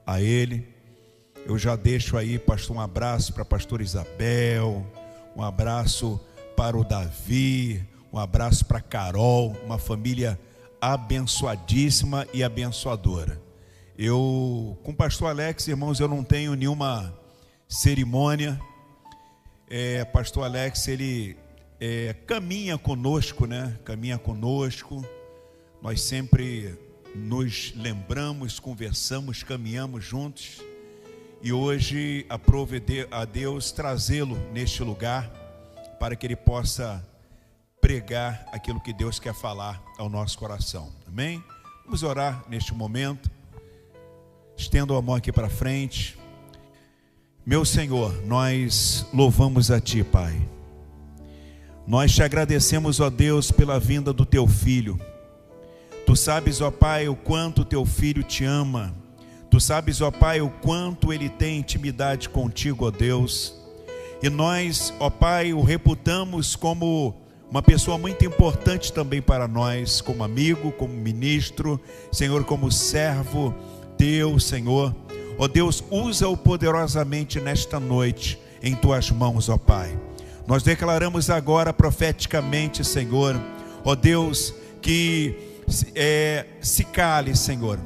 a ele. Eu já deixo aí, pastor, um abraço para a pastora Isabel, um abraço para o Davi, um abraço para a Carol, uma família abençoadíssima e abençoadora. Eu, com o pastor Alex, irmãos, eu não tenho nenhuma cerimônia. Pastor Alex, ele caminha conosco, né? Caminha conosco. Nós sempre nos lembramos, conversamos, caminhamos juntos. E hoje aprove a Deus trazê-lo neste lugar para que ele possa pregar aquilo que Deus quer falar ao nosso coração. Amém? Vamos orar neste momento. Estendo a mão aqui para frente. Meu Senhor, nós louvamos a Ti, Pai. Nós te agradecemos, ó Deus, pela vinda do Teu Filho. Tu sabes, ó Pai, o quanto Teu Filho te ama. Tu sabes, ó Pai, o quanto Ele tem intimidade contigo, ó Deus. E nós, ó Pai, o reputamos como uma pessoa muito importante também para nós, como amigo, como ministro, Senhor, como servo Teu, Senhor. Ó Deus, usa-o poderosamente nesta noite em Tuas mãos, ó Pai. Nós declaramos agora profeticamente, Senhor, ó Deus, que se cale, Senhor,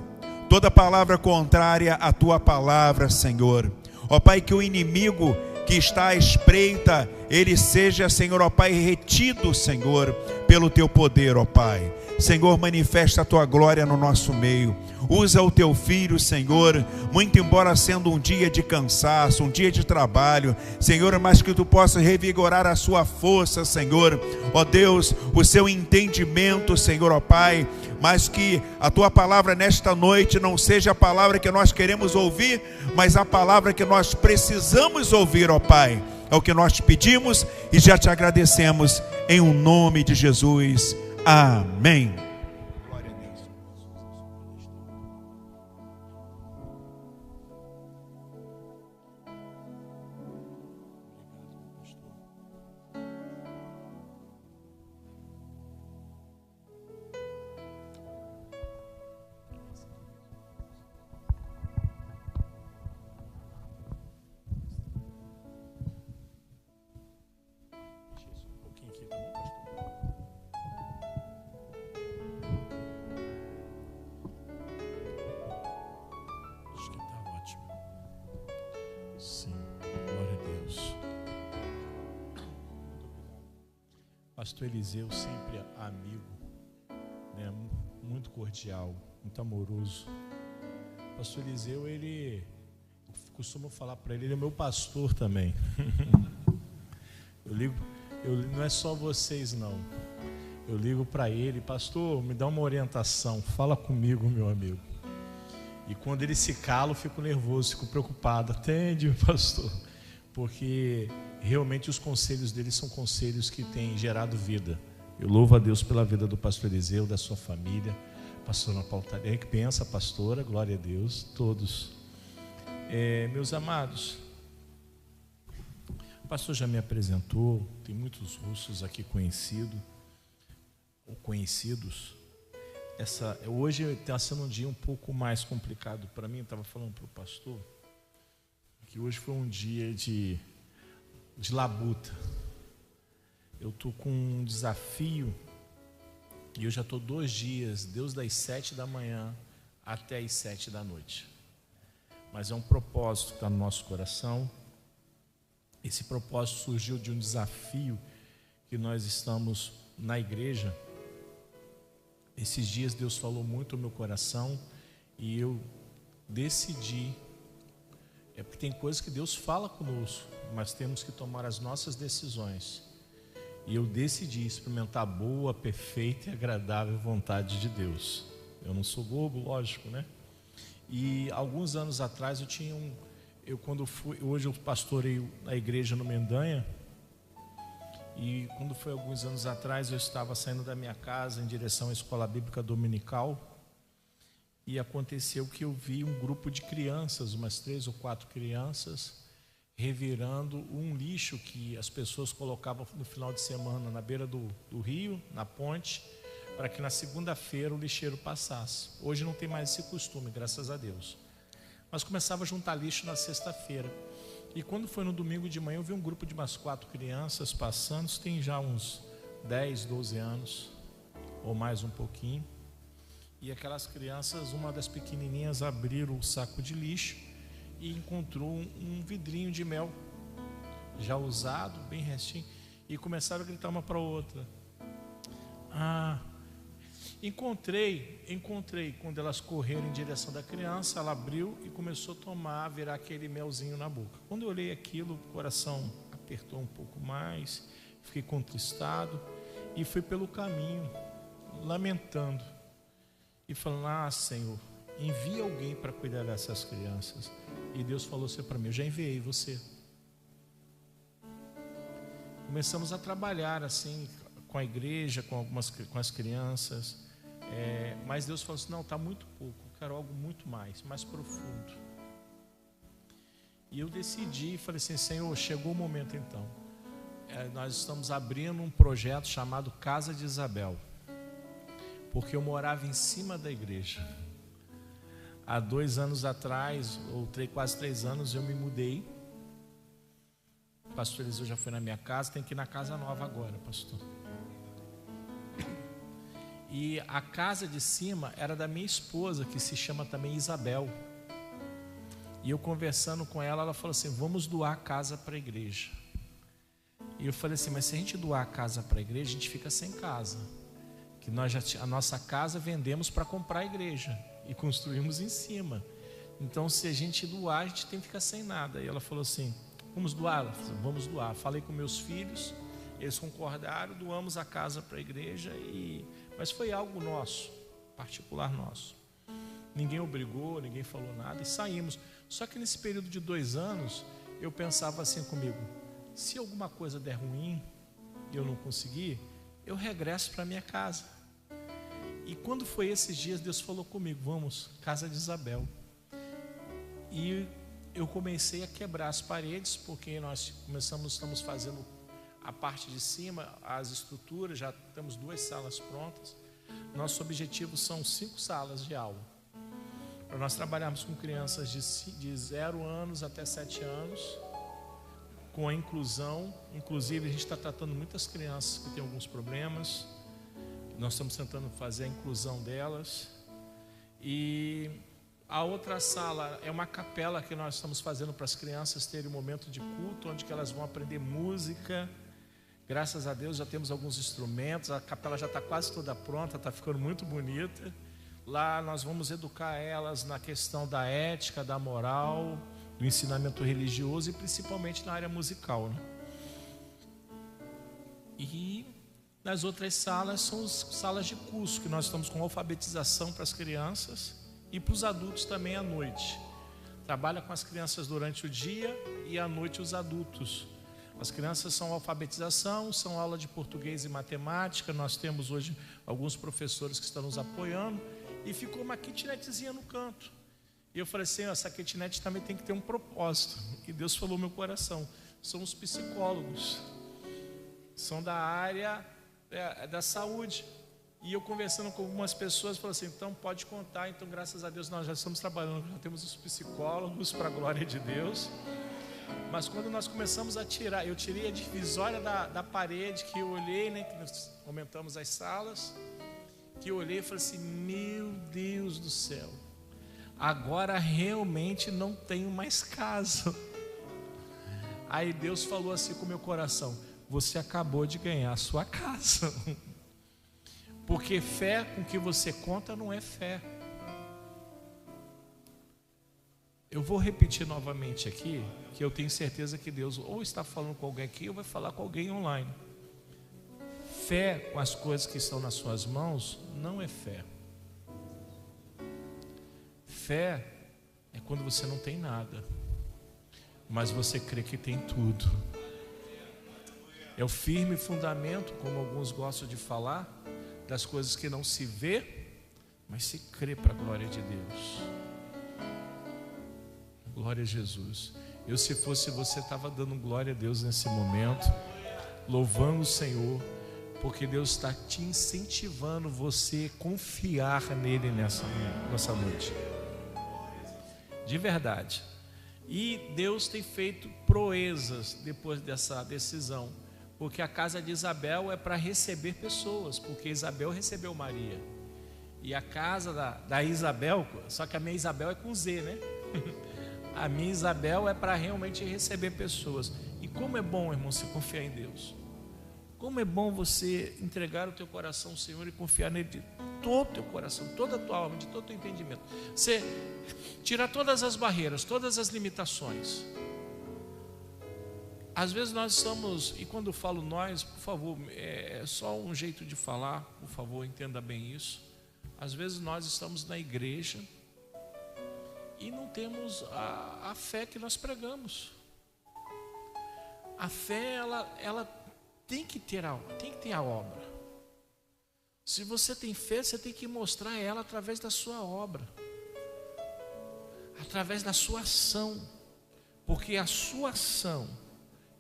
toda palavra contrária à Tua palavra, Senhor. Ó Pai, que o inimigo que está à espreita, ele seja, Senhor, ó Pai, retido, Senhor, pelo Teu poder, ó Pai. Senhor, manifesta a Tua glória no nosso meio. Usa o Teu Filho, Senhor, muito embora sendo um dia de cansaço, um dia de trabalho, Senhor, mas que Tu possas revigorar a sua força, Senhor, ó Deus, o seu entendimento, Senhor, ó Pai, mas que a Tua palavra nesta noite não seja a palavra que nós queremos ouvir, mas a palavra que nós precisamos ouvir, ó Pai. É o que nós te pedimos e já te agradecemos em o nome de Jesus. Amém. Glória a Deus. Pastor Eliseu, sempre amigo, né? Muito cordial, muito amoroso. Pastor Eliseu, eu costumo falar para ele, ele é meu pastor também. Não é só vocês não. Eu ligo para ele, pastor, me dá uma orientação, fala comigo, meu amigo. E quando ele se cala, eu fico nervoso, fico preocupado. Atende, pastor, porque realmente os conselhos dele são conselhos que têm gerado vida. Eu louvo a Deus pela vida do pastor Eliseu, da sua família, pastor Ana Paula Tarek, pensa, pastora, glória a Deus, todos. Meus amados, o pastor já me apresentou, tem muitos russos aqui conhecidos. Hoje está sendo um dia um pouco mais complicado para mim. Eu estava falando para o pastor que hoje foi um dia de labuta. Eu estou com um desafio e eu já estou 2 dias, Deus das 7 da manhã até as 7 da noite. Mas é um propósito que está no nosso coração. Esse propósito surgiu de um desafio que nós estamos na igreja. Esses dias Deus falou muito ao meu coração e eu decidi. É porque tem coisas que Deus fala conosco, mas temos que tomar as nossas decisões. E eu decidi experimentar a boa, perfeita e agradável vontade de Deus. Eu não sou bobo, lógico, né? E alguns anos atrás hoje eu pastorei a igreja no Mendanha. E quando foi alguns anos atrás, eu estava saindo da minha casa em direção à escola bíblica dominical. E aconteceu que eu vi um grupo de crianças, umas 3 ou 4 crianças, revirando um lixo que as pessoas colocavam no final de semana na beira do rio, na ponte, para que na segunda-feira o lixeiro passasse. Hoje não tem mais esse costume, graças a Deus. Nós começávamos a juntar lixo na sexta-feira. E quando foi no domingo de manhã, eu vi um grupo de umas 4 crianças passando, isso tem já uns 10, 12 anos, ou mais um pouquinho. E aquelas crianças, uma das pequenininhas, abriram o saco de lixo e encontrou um vidrinho de mel, já usado, bem restinho, e começaram a gritar uma para a outra. Encontrei, quando elas correram em direção da criança, ela abriu e começou a tomar, virar aquele melzinho na boca. Quando eu olhei aquilo, o coração apertou um pouco mais, fiquei contristado e fui pelo caminho, lamentando e falando: Senhor, envia alguém para cuidar dessas crianças. E Deus falou assim para mim: eu já enviei você. Começamos a trabalhar assim com a igreja, com as crianças. Mas Deus falou assim: não, está muito pouco, eu quero algo muito mais profundo. E eu decidi, falei assim: Senhor, chegou o momento então. Nós estamos abrindo um projeto chamado Casa de Isabel, porque eu morava em cima da igreja. Há 2 anos atrás, ou quase 3 anos, eu me mudei. O pastor Eliseu já foi na minha casa, tem que ir na casa nova agora, pastor. E a casa de cima era da minha esposa, que se chama também Isabel. E eu conversando com ela, ela falou assim: vamos doar a casa para a igreja. E eu falei assim: mas se a gente doar a casa para a igreja, a gente fica sem casa. Que a nossa casa vendemos para comprar a igreja e construímos em cima. Então, se a gente doar, a gente tem que ficar sem nada. E ela falou assim: vamos doar? Ela falou: vamos doar. Falei com meus filhos, eles concordaram, doamos a casa para a igreja. Mas foi algo nosso, particular nosso. Ninguém obrigou, ninguém falou nada e saímos. Só que nesse período de 2 anos, eu pensava assim comigo: se alguma coisa der ruim e eu não conseguir, eu regresso para minha casa. E quando foi esses dias, Deus falou comigo: vamos, Casa de Isabel. E eu comecei a quebrar as paredes, porque nós estamos fazendo a parte de cima, as estruturas, já temos 2 salas prontas. Nosso objetivo são 5 salas de aula, para nós trabalharmos com crianças de 0 anos até 7 anos, com a inclusão. Inclusive, a gente está tratando muitas crianças que têm alguns problemas. Nós estamos tentando fazer a inclusão delas. E a outra sala é uma capela que nós estamos fazendo para as crianças terem um momento de culto, onde que elas vão aprender música. Graças a Deus já temos alguns instrumentos, a capela já está quase toda pronta, está ficando muito bonita. Lá nós vamos educar elas na questão da ética, da moral, do ensinamento religioso e principalmente na área musical, né? E nas outras salas são as salas de curso, que nós estamos com alfabetização para as crianças e para os adultos também à noite. Trabalha com as crianças durante o dia e à noite os adultos. As crianças são alfabetização, são aula de português e matemática. Nós temos hoje alguns professores que estão nos apoiando. E ficou uma kitnetzinha no canto. E eu falei assim: essa kitnet também tem que ter um propósito. E Deus falou no meu coração: são os psicólogos, são da área da saúde. E eu conversando com algumas pessoas, falei assim: então pode contar. Então, graças a Deus, nós já estamos trabalhando, já temos os psicólogos, para a glória de Deus. Mas quando nós começamos a tirar, eu tirei a divisória da parede, que eu olhei, né, que nós aumentamos as salas, que eu olhei e falei assim: meu Deus do céu, agora realmente não tenho mais casa. Aí Deus falou assim com o meu coração: você acabou de ganhar a sua casa. Porque fé com que você conta não é fé. Eu vou repetir novamente aqui, que eu tenho certeza que Deus ou está falando com alguém aqui ou vai falar com alguém online. Fé com as coisas que estão nas suas mãos não é fé. Fé é quando você não tem nada, mas você crê que tem tudo. É o firme fundamento, como alguns gostam de falar, das coisas que não se vê, mas se crê para a glória de Deus. Glória a Jesus. Eu, se fosse você, estava dando glória a Deus nesse momento, louvando o Senhor, porque Deus está te incentivando você a confiar nele nessa noite. de verdade. E Deus tem feito proezas depois dessa decisão, porque a casa de Isabel é para receber pessoas, porque Isabel recebeu Maria. E a casa da Isabel, só que a minha Isabel é com Z, né? A minha Isabel é para realmente receber pessoas. E como é bom, irmão, se confiar em Deus. Como é bom você entregar o teu coração ao Senhor e confiar nele de todo o teu coração, toda a tua alma, de todo o teu entendimento. Você tirar todas as barreiras, todas as limitações. Às vezes nós somos, e quando eu falo nós, por favor, é só um jeito de falar, por favor, entenda bem isso. Às vezes nós estamos na igreja e não temos a fé que nós pregamos. A fé, ela tem que ter a obra. Se você tem fé, você tem que mostrar ela através da sua obra, através da sua ação, porque é a sua ação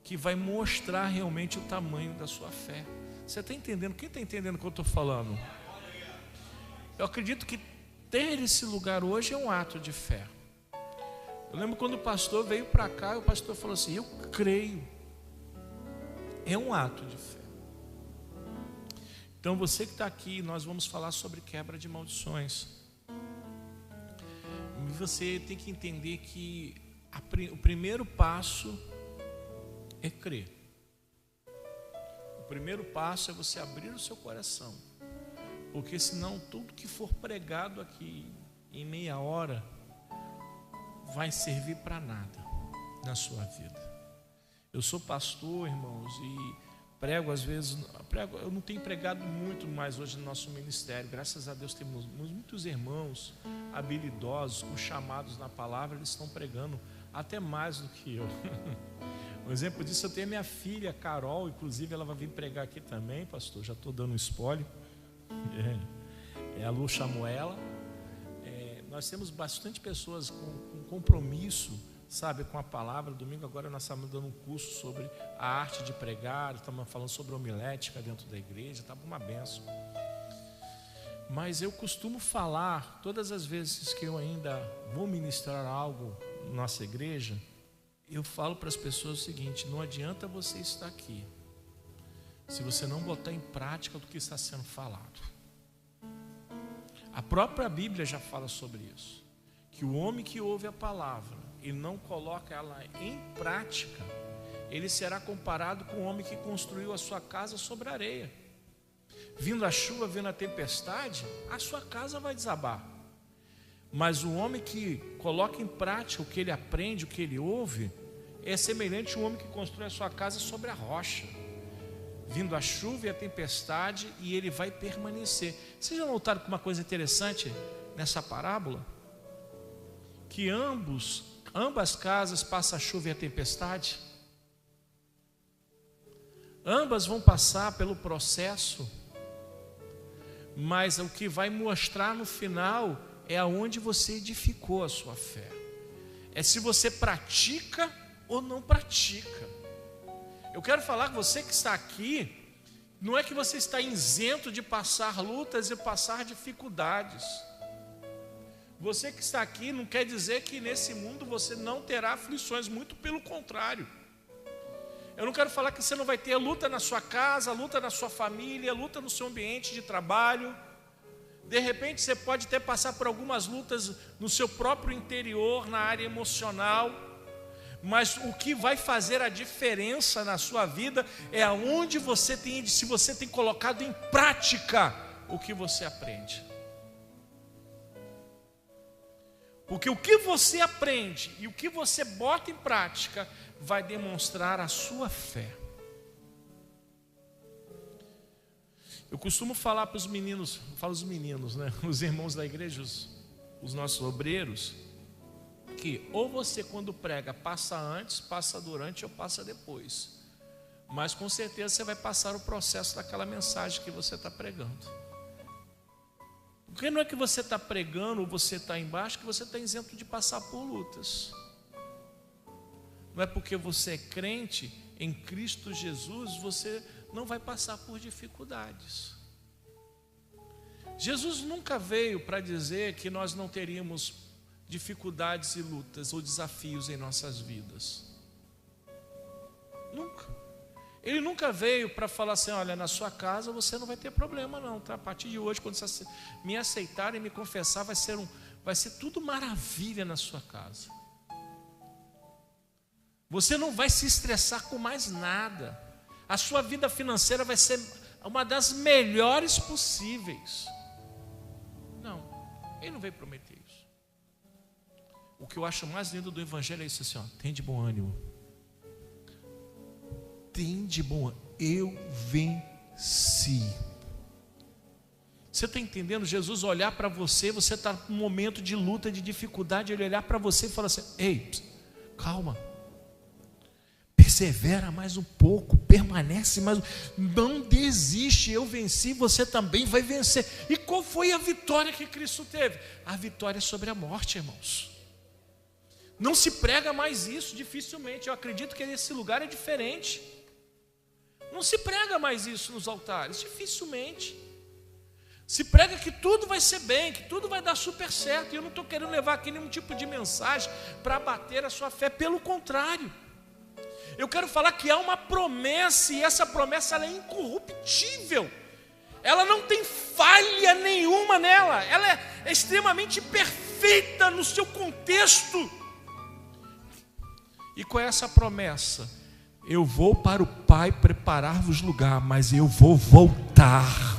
que vai mostrar realmente o tamanho da sua fé. Você está entendendo? Quem está entendendo o que eu estou falando? Eu acredito que ter esse lugar hoje é um ato de fé. Eu lembro quando o pastor veio para cá, e o pastor falou assim: eu creio. É um ato de fé. Então você que está aqui, nós vamos falar sobre quebra de maldições. E você tem que entender que o primeiro passo é crer. O primeiro passo é você abrir o seu coração. Porque senão tudo que for pregado aqui em meia hora vai servir para nada na sua vida. Eu sou pastor, irmãos, e prego às vezes, eu não tenho pregado muito mais hoje no nosso ministério. Graças a Deus temos muitos irmãos habilidosos, com chamados na palavra, eles estão pregando até mais do que eu. Um exemplo disso, eu tenho a minha filha, Carol, inclusive ela vai vir pregar aqui também, pastor, já estou dando um spoiler. A Lu chamou ela. Nós temos bastante pessoas com compromisso, sabe, com a palavra. Domingo agora nós estamos dando um curso sobre a arte de pregar, estamos falando sobre homilética dentro da igreja, está uma benção. Mas eu costumo falar, todas as vezes que eu ainda vou ministrar algo na nossa igreja, eu falo para as pessoas o seguinte: não adianta você estar aqui se você não botar em prática o que está sendo falado. A própria Bíblia já fala sobre isso, que o homem que ouve a palavra e não coloca ela em prática, ele será comparado com o homem que construiu a sua casa sobre a areia. Vindo a chuva, vindo a tempestade, a sua casa vai desabar. Mas o homem que coloca em prática o que ele aprende, o que ele ouve, é semelhante ao homem que constrói a sua casa sobre a rocha. Vindo a chuva e a tempestade, e ele vai permanecer. Vocês já notaram que uma coisa interessante nessa parábola? Que ambas casas passam a chuva e a tempestade. Ambas vão passar pelo processo, mas o que vai mostrar no final é aonde você edificou a sua fé. É se você pratica ou não pratica. Eu quero falar com você que está aqui, não é que você está isento de passar lutas e passar dificuldades. Você que está aqui não quer dizer que nesse mundo você não terá aflições, muito pelo contrário. Eu não quero falar que você não vai ter luta na sua casa, luta na sua família, luta no seu ambiente de trabalho. De repente você pode até passar por algumas lutas no seu próprio interior, na área emocional. Mas o que vai fazer a diferença na sua vida é aonde você tem, se você tem colocado em prática o que você aprende. Porque o que você aprende e o que você bota em prática vai demonstrar a sua fé. Eu costumo falar para os meninos, né? Os irmãos da igreja, os nossos obreiros, que ou você quando prega passa antes, passa durante ou passa depois, mas com certeza você vai passar o processo daquela mensagem que você está pregando. Porque não é que você está pregando ou você está embaixo que você está isento de passar por lutas. Não é porque você é crente em Cristo Jesus, você não vai passar por dificuldades. Jesus nunca veio para dizer que nós não teríamos dificuldades e lutas ou desafios em nossas vidas. Nunca. Ele nunca veio para falar assim: olha, na sua casa você não vai ter problema não, tá? A partir de hoje, quando você me aceitar e me confessar, vai ser tudo maravilha na sua casa. Você não vai se estressar com mais nada. A sua vida financeira vai ser uma das melhores possíveis. Não, ele não veio prometer isso. O que eu acho mais lindo do Evangelho é isso assim, ó: tem de bom ânimo. Tem de bom ânimo. Eu venci. Você está entendendo? Jesus olhar para você, você está num momento de luta, de dificuldade, ele olhar para você e falar assim: ei, calma. Persevera mais um pouco, permanece mais, não desiste, eu venci, você também vai vencer. E qual foi a vitória que Cristo teve? A vitória sobre a morte, irmãos. Não se prega mais isso, dificilmente. Eu acredito que esse lugar é diferente. Não se prega mais isso nos altares, dificilmente. Se prega que tudo vai ser bem, que tudo vai dar super certo. E eu não estou querendo levar aqui nenhum tipo de mensagem para abater a sua fé, pelo contrário. Eu quero falar que há uma promessa, e essa promessa ela é incorruptível. Ela não tem falha nenhuma nela. Ela é extremamente perfeita no seu contexto. E qual é essa promessa? Eu vou para o Pai preparar-vos lugar, mas eu vou voltar.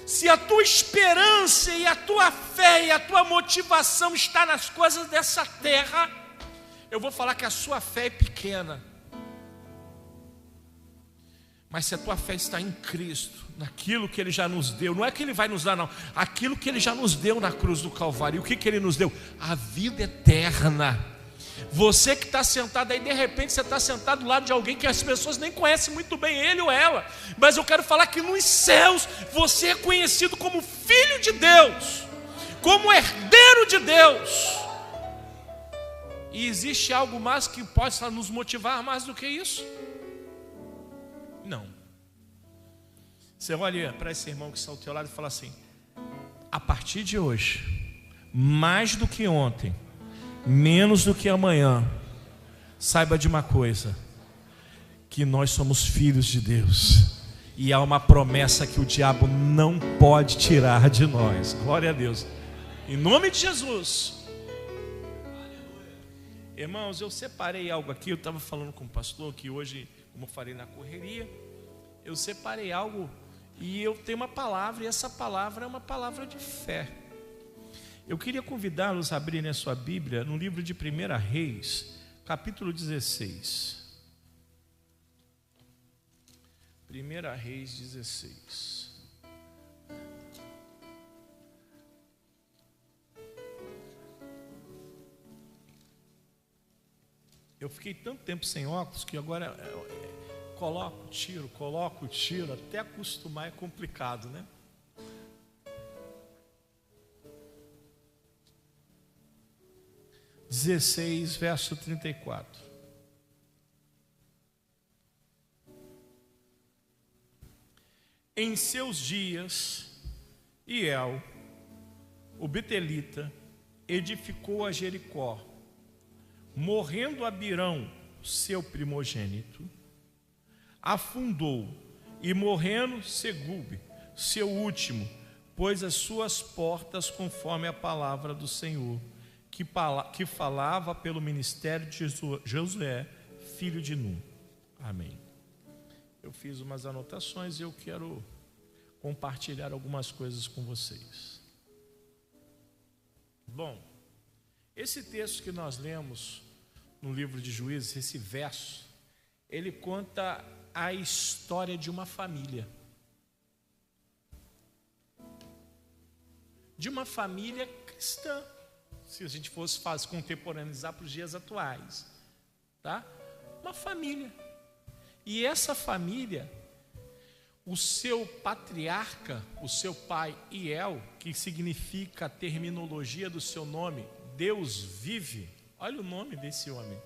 Se a tua esperança e a tua fé e a tua motivação está nas coisas dessa terra, eu vou falar que a sua fé é pequena. Mas se a tua fé está em Cristo, naquilo que Ele já nos deu, não é que Ele vai nos dar não, aquilo que Ele já nos deu na cruz do Calvário. E o que Ele nos deu? A vida eterna. Você que está sentado aí, de repente você está sentado do lado de alguém que as pessoas nem conhecem muito bem, ele ou ela. Mas eu quero falar que nos céus você é conhecido como filho de Deus, como herdeiro de Deus. E existe algo mais que possa nos motivar mais do que isso? Não. Você olha para esse irmão que está ao teu lado e fala assim: a partir de hoje, mais do que ontem, menos do que amanhã, saiba de uma coisa, que nós somos filhos de Deus, e há uma promessa que o diabo não pode tirar de nós. Glória a Deus, em nome de Jesus. Irmãos, eu separei algo aqui. Eu estava falando com o pastor que hoje, como eu falei na correria, eu separei algo e eu tenho uma palavra, e essa palavra é uma palavra de fé. Eu queria convidá-los a abrirem a sua Bíblia no livro de 1 Reis, capítulo 16. 1 Reis 16. Eu fiquei tanto tempo sem óculos que agora coloco, tiro, até acostumar é complicado, né? Verso 34. Em seus dias, Iel, o betelita, edificou a Jericó, morrendo Abirão, seu primogênito, afundou, e morrendo Segube, seu último, pôs as suas portas conforme a palavra do Senhor, que falava pelo ministério de Josué, filho de Num. Amém. Eu fiz umas anotações e eu quero compartilhar algumas coisas com vocês. Bom, esse texto que nós lemos no livro de Juízes, esse verso, ele conta a história de uma família. De uma família cristã, se a gente fosse contemporaneizar para os dias atuais, tá? Uma família. E essa família, o seu patriarca, o seu pai Iel, que significa a terminologia do seu nome, Deus vive. Olha o nome desse homem,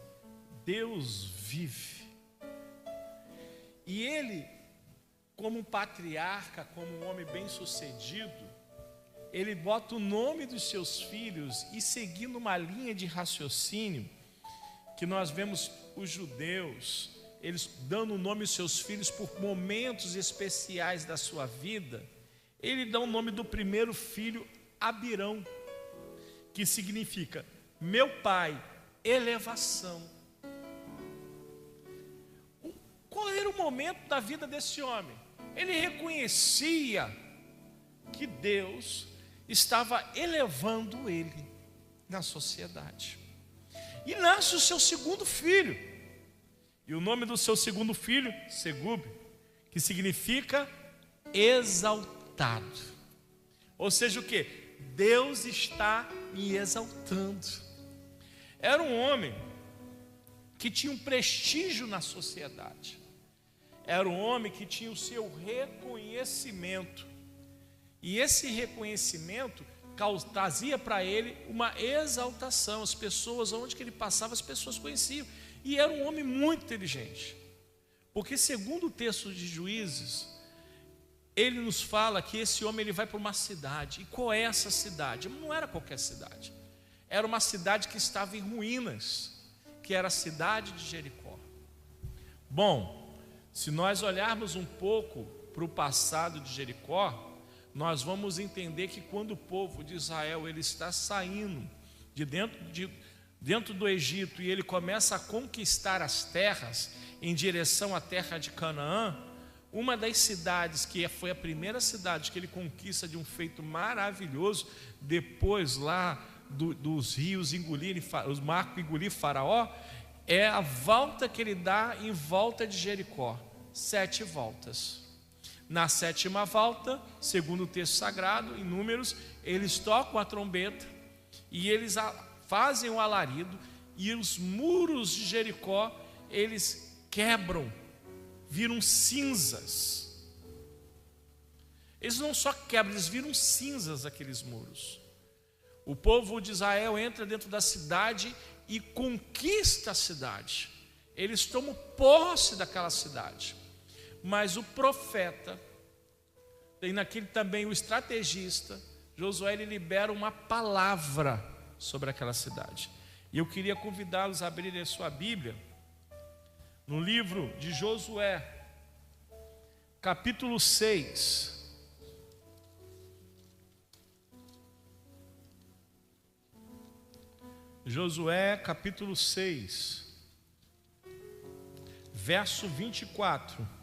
Deus vive. E ele, como um patriarca, como um homem bem-sucedido, ele bota o nome dos seus filhos, e seguindo uma linha de raciocínio, que nós vemos os judeus, eles dando o nome aos seus filhos por momentos especiais da sua vida, ele dá o nome do primeiro filho Abirão, que significa meu pai, elevação. Qual era o momento da vida desse homem? Ele reconhecia que Deus estava elevando ele na sociedade. E nasce o seu segundo filho. E o nome do seu segundo filho, Segub, que significa exaltado. Ou seja, o que? Deus está me exaltando. Era um homem que tinha um prestígio na sociedade. Era um homem que tinha o seu reconhecimento. E esse reconhecimento trazia para ele uma exaltação. As pessoas, onde que ele passava, as pessoas conheciam. E era um homem muito inteligente. Porque segundo o texto de Juízes, ele nos fala que esse homem ele vai para uma cidade. E qual é essa cidade? Não era qualquer cidade. Era uma cidade que estava em ruínas, que era a cidade de Jericó. Bom, se nós olharmos um pouco para o passado de Jericó, nós vamos entender que quando o povo de Israel ele está saindo de dentro do Egito e ele começa a conquistar as terras em direção à terra de Canaã, uma das cidades que foi a primeira cidade que ele conquista de um feito maravilhoso, depois lá dos rios engolirem, os marcos engolir Faraó, é a volta que ele dá em volta de Jericó, 7 voltas. Na 7ª volta, segundo o texto sagrado, em Números, eles tocam a trombeta e eles fazem um alarido, e os muros de Jericó, eles quebram, viram cinzas. Eles não só quebram, eles viram cinzas aqueles muros. O povo de Israel entra dentro da cidade e conquista a cidade. Eles tomam posse daquela cidade. Mas o profeta, e naquele também o estrategista, Josué, ele libera uma palavra sobre aquela cidade. E eu queria convidá-los a abrirem a sua Bíblia no livro de Josué, capítulo 6. Josué, capítulo 6, verso 24.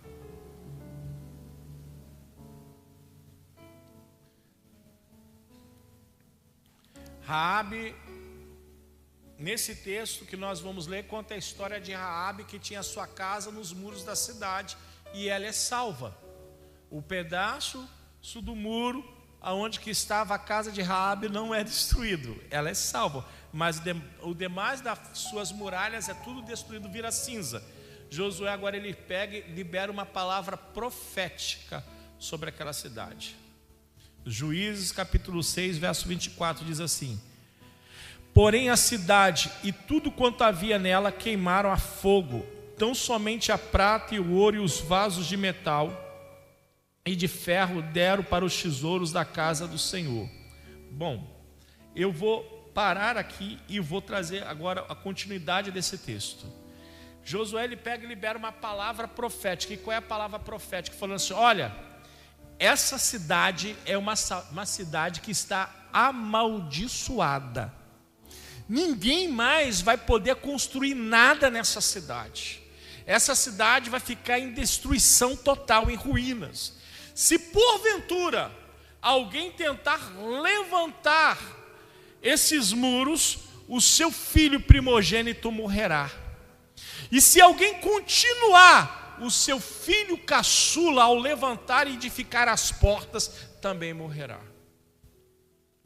Raabe, nesse texto que nós vamos ler, conta a história de Raabe, que tinha sua casa nos muros da cidade, e ela é salva. O pedaço do muro aonde que estava a casa de Raabe não é destruído, ela é salva, mas o demais das suas muralhas é tudo destruído, vira cinza. Josué agora ele pega e libera uma palavra profética sobre aquela cidade. Juízes capítulo 6, verso 24 diz assim: porém a cidade e tudo quanto havia nela queimaram a fogo, tão somente a prata e o ouro e os vasos de metal e de ferro deram para os tesouros da casa do Senhor. Bom, eu vou parar aqui e vou trazer agora a continuidade desse texto. Josué ele pega e libera uma palavra profética. E qual é a palavra profética? Falando assim: olha, essa cidade é uma cidade que está amaldiçoada. Ninguém mais vai poder construir nada nessa cidade. Essa cidade vai ficar em destruição total, em ruínas. Se porventura alguém tentar levantar esses muros, o seu filho primogênito morrerá. E se alguém continuar, o seu filho caçula, ao levantar e edificar as portas, também morrerá.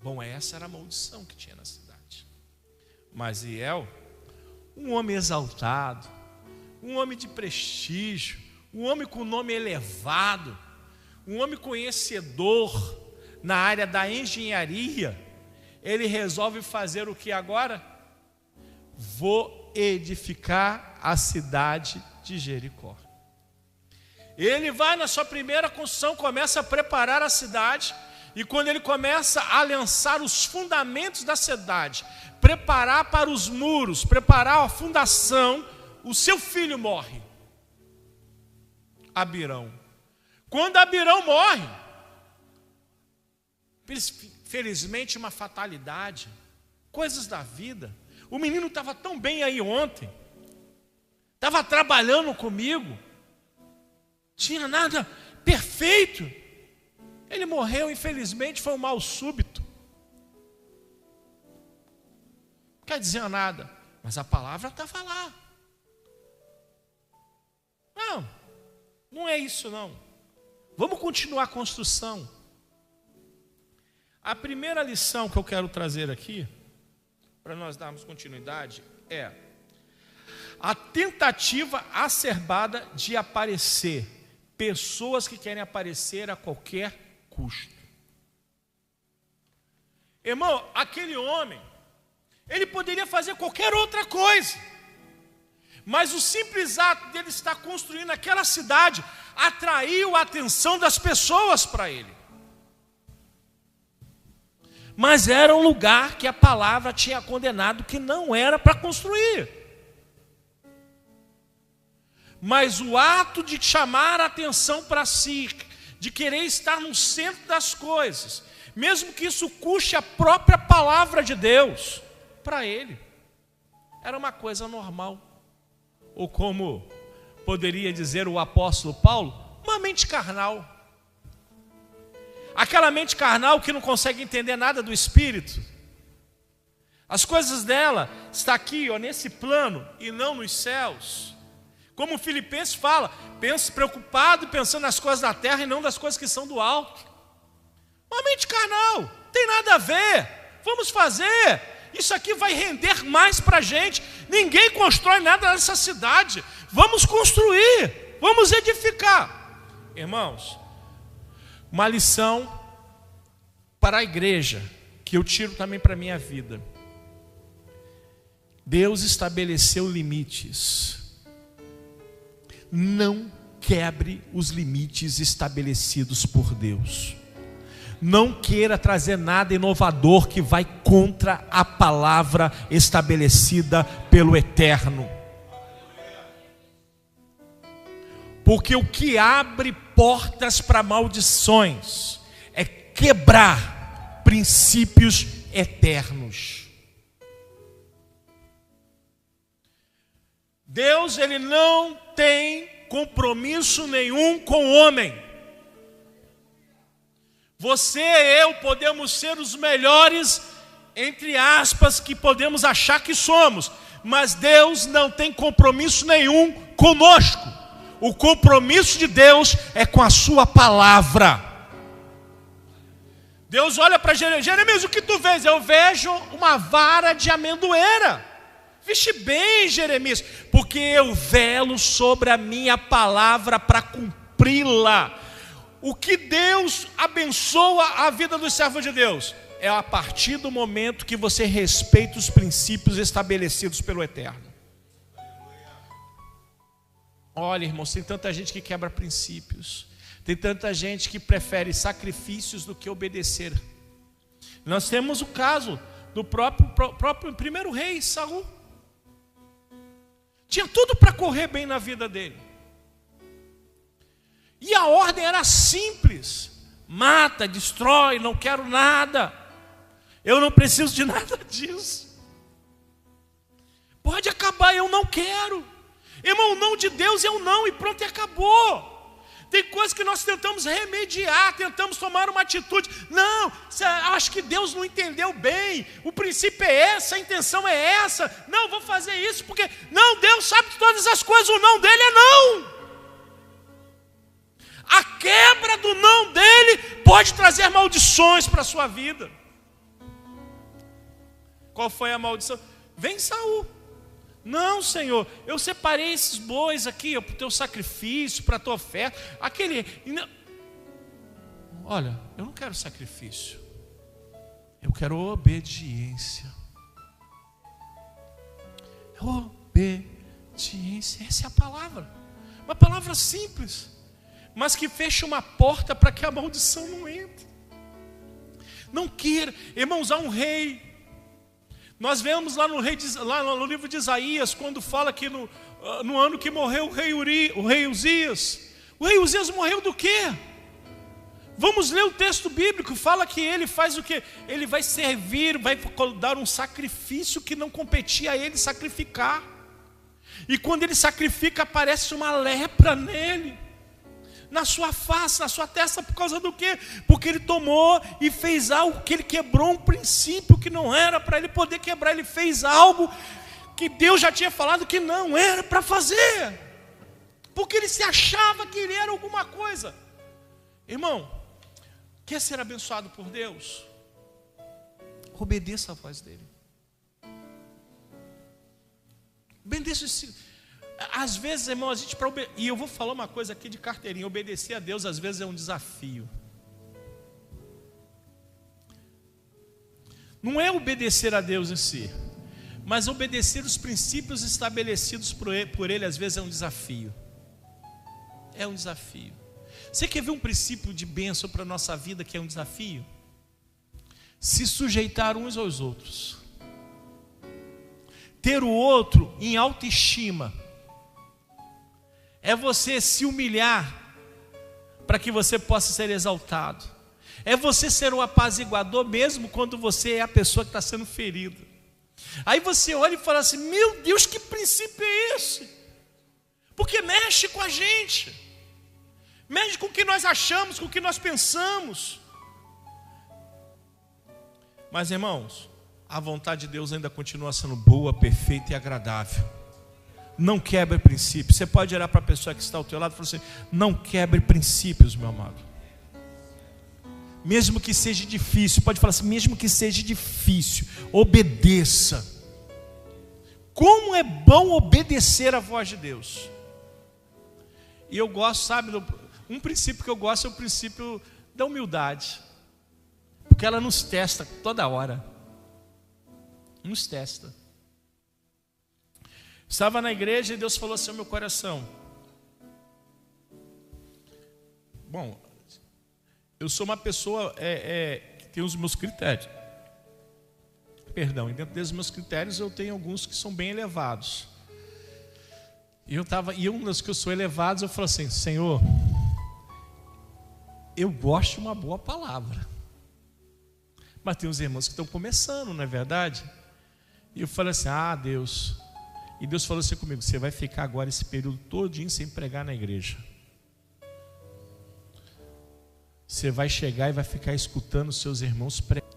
Bom, essa era a maldição que tinha na cidade. Mas Hiel, um homem exaltado, um homem de prestígio, um homem com nome elevado, um homem conhecedor na área da engenharia, ele resolve fazer o que agora? Vou edificar a cidade de Jericó. Ele vai na sua primeira construção, começa a preparar a cidade, E quando ele começa a lançar os fundamentos da cidade, preparar para os muros, preparar a fundação, o seu filho morre, Abirão. Quando Abirão morre, felizmente uma fatalidade, coisas da vida. O menino estava tão bem aí ontem, estava trabalhando comigo, tinha nada perfeito. Ele morreu, infelizmente, foi um mal súbito. Não quer dizer nada, mas a palavra estava lá. Não é isso não. Vamos continuar a construção. A primeira lição que eu quero trazer aqui, para nós darmos continuidade, é a tentativa acerbada de aparecer. Pessoas que querem aparecer a qualquer custo. Irmão, aquele homem, ele poderia fazer qualquer outra coisa, mas o simples ato dele estar construindo aquela cidade atraiu a atenção das pessoas para ele. Mas era um lugar que a palavra tinha condenado que não era para construir. Mas o ato de chamar a atenção para si, de querer estar no centro das coisas, mesmo que isso custe a própria palavra de Deus, para ele era uma coisa normal. Ou como poderia dizer o apóstolo Paulo, uma mente carnal. Aquela mente carnal que não consegue entender nada do Espírito. As coisas dela estão aqui, nesse plano, e não nos céus. Como o Filipenses fala, pensa preocupado e pensando nas coisas da terra e não das coisas que são do alto. Uma mente carnal, não tem nada a ver. Vamos fazer. Isso aqui vai render mais para a gente. Ninguém constrói nada nessa cidade. Vamos construir, vamos edificar. Irmãos, uma lição para a igreja, que eu tiro também para a minha vida. Deus estabeleceu limites. Não quebre os limites estabelecidos por Deus. Não queira trazer nada inovador que vai contra a palavra estabelecida pelo Eterno. Porque o que abre portas para maldições é quebrar princípios eternos. Deus, ele não tem compromisso nenhum com o homem. Você e eu podemos ser os melhores, entre aspas, que podemos achar que somos, mas Deus não tem compromisso nenhum conosco. O compromisso de Deus é com a sua palavra. Deus olha para Jeremias: Jeremias, o que tu vês? Eu vejo uma vara de amendoeira. Vixe bem, Jeremias, porque eu velo sobre a minha palavra para cumpri-la. O que Deus abençoa a vida dos servos de Deus é a partir do momento que você respeita os princípios estabelecidos pelo Eterno. Olha, irmãos, tem tanta gente que quebra princípios. Tem tanta gente que prefere sacrifícios do que obedecer. Nós temos o caso do próprio primeiro rei, Saul. Tinha tudo para correr bem na vida dele. E a ordem era simples: mata, destrói, não quero nada. Eu não preciso de nada disso. Pode acabar, eu não quero. Irmão, o não de Deus é o não e pronto, e acabou. Tem coisas que nós tentamos remediar, tentamos tomar uma atitude. Não, acho que Deus não entendeu bem. O princípio é essa, a intenção é essa. Não, vou fazer isso porque... Não, Deus sabe de todas as coisas, o não dele é não. A quebra do não dele pode trazer maldições para a sua vida. Qual foi a maldição? Vem Saul. Não, Senhor, eu separei esses bois aqui para o teu sacrifício, para a tua oferta. Olha, eu não quero sacrifício, eu quero obediência. Obediência, essa é a palavra. Uma palavra simples, mas que fecha uma porta para que a maldição não entre. Não queira, irmãos, há um rei. Nós vemos lá no livro de Isaías, quando fala que no ano que morreu o rei Uzias. O rei Uzias morreu do quê? Vamos ler o texto bíblico, fala que ele faz o quê? Ele vai servir, vai dar um sacrifício que não competia a ele sacrificar. E quando ele sacrifica, aparece uma lepra nele, na sua face, na sua testa, por causa do quê? Porque ele tomou e fez algo que ele quebrou, um princípio que não era para ele poder quebrar. Ele fez algo que Deus já tinha falado que não era para fazer, porque ele se achava que ele era alguma coisa. Irmão, quer ser abençoado por Deus? Obedeça a voz dele. Obedeça. Às vezes, irmão, e eu vou falar uma coisa aqui de carteirinha: obedecer a Deus às vezes é um desafio. Não é obedecer a Deus em si, mas obedecer os princípios estabelecidos por Ele às vezes é um desafio. É um desafio. Você quer ver um princípio de bênção para a nossa vida que é um desafio? Se sujeitar uns aos outros. Ter o outro em autoestima. É você se humilhar para que você possa ser exaltado. É você ser um apaziguador mesmo quando você é a pessoa que está sendo ferida. Aí você olha e fala assim: meu Deus, que princípio é esse? Porque mexe com a gente. Mexe com o que nós achamos, com o que nós pensamos. Mas, irmãos, a vontade de Deus ainda continua sendo boa, perfeita e agradável. Não quebre princípios. Você pode olhar para a pessoa que está ao teu lado e falar assim: não quebre princípios, meu amado. Mesmo que seja difícil, pode falar assim: mesmo que seja difícil, obedeça. Como é bom obedecer a voz de Deus. E eu gosto, sabe, um princípio que eu gosto é o princípio da humildade, porque ela nos testa toda hora. Nos testa. Estava na igreja e Deus falou assim ao meu coração: bom, eu sou uma pessoa que tem os meus critérios. Perdão, e dentro desses meus critérios eu tenho alguns que são bem elevados. E um dos que eu sou elevados, eu falo assim: Senhor, eu gosto de uma boa palavra. Mas tem uns irmãos que estão começando, não é verdade? E eu falei assim: ah, Deus. E Deus falou assim comigo: você vai ficar agora esse período todinho sem pregar na igreja. Você vai chegar e vai ficar escutando os seus irmãos pregar.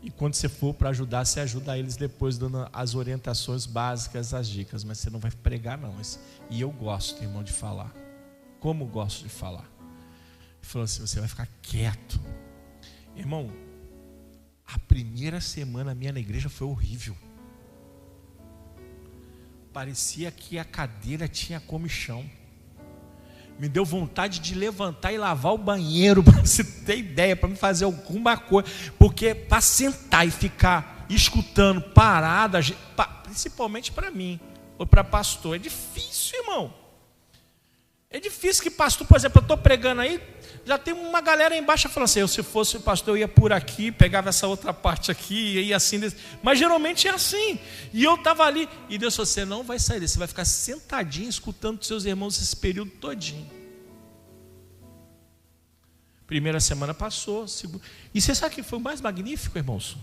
E quando você for para ajudar, você ajuda eles depois, dando as orientações básicas, as dicas. Mas você não vai pregar não. E eu gosto, irmão, de falar. Como gosto de falar. Ele falou assim: você vai ficar quieto. Irmão, a primeira semana minha na igreja foi horrível. Parecia que a cadeira tinha comichão. Me deu vontade de levantar e lavar o banheiro, para você ter ideia, para me fazer alguma coisa. Porque para sentar e ficar escutando parada, principalmente para mim, ou para pastor, é difícil, irmão. É difícil que pastor, por exemplo, eu estou pregando aí, já tem uma galera embaixo falando assim: eu, se fosse pastor, eu ia por aqui, pegava essa outra parte aqui, ia assim. Mas geralmente é assim. E eu estava ali, e Deus falou: você não vai sair desse, você vai ficar sentadinho, escutando os seus irmãos esse período todinho. Primeira semana passou, segunda. E você sabe o que foi o mais magnífico, irmãos?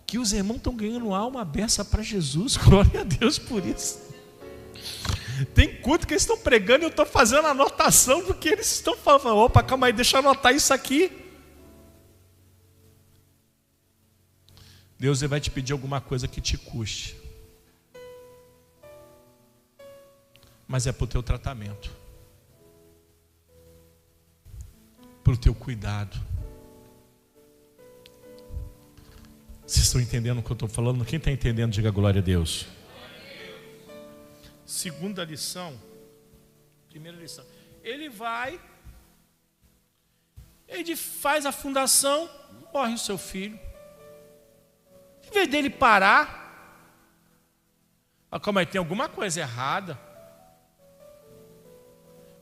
Que os irmãos estão ganhando alma beça para Jesus. Glória a Deus por isso. Tem culto que eles estão pregando e eu estou fazendo anotação, porque eles estão falando: opa, calma aí, deixa eu anotar isso aqui. Deus vai te pedir alguma coisa que te custe, mas é para o teu tratamento, para o teu cuidado. Vocês estão entendendo o que eu estou falando? Quem está entendendo, diga glória a Deus. Segunda lição. Primeira lição. Ele faz a fundação, morre o seu filho. Em vez dele parar, como é que tem alguma coisa errada,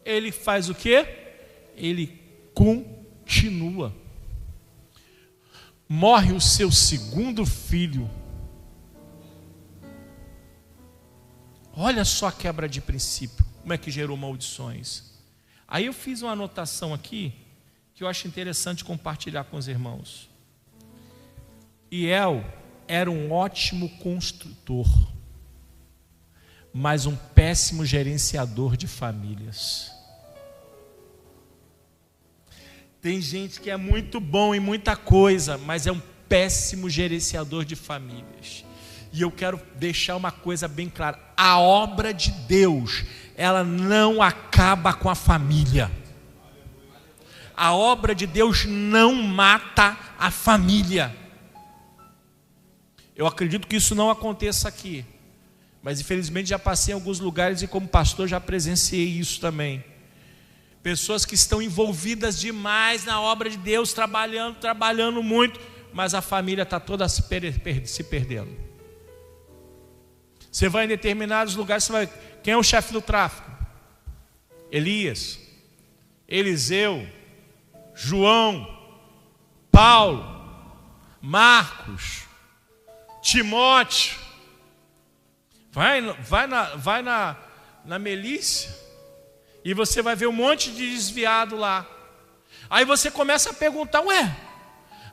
ele faz o quê? Ele continua. morre o seu segundo filho. Olha só a quebra de princípio, como é que gerou maldições. Aí eu fiz uma anotação aqui, que eu acho interessante compartilhar com os irmãos. Iel era um ótimo construtor, mas um péssimo gerenciador de famílias. Tem gente que é muito bom em muita coisa, mas é um péssimo gerenciador de famílias. E eu quero deixar uma coisa bem clara: a obra de Deus, ela não acaba com a família. A obra de Deus não mata a família. Eu acredito que isso não aconteça aqui, mas infelizmente já passei em alguns lugares e como pastor já presenciei isso também. Pessoas que estão envolvidas demais na obra de Deus, trabalhando muito, mas a família está toda se perdendo. Você vai em determinados lugares, você vai... Quem é o chefe do tráfico? Elias, Eliseu, João, Paulo, Marcos, Timóteo. Vai na Melícia e você vai ver um monte de desviado lá. Aí você começa a perguntar: ué,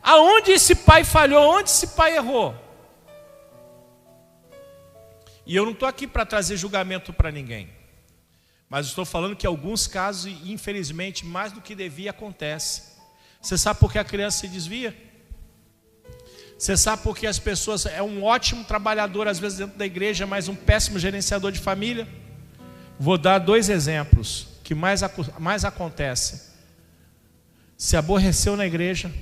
aonde esse pai falhou? Onde esse pai errou? E eu não estou aqui para trazer julgamento para ninguém, mas estou falando que em alguns casos, infelizmente, mais do que devia, acontece. Você sabe por que a criança se desvia? Você sabe por que as pessoas... É um ótimo trabalhador, às vezes, dentro da igreja, mas um péssimo gerenciador de família? Vou dar 2 exemplos que mais acontecem. Se aborreceu na igreja,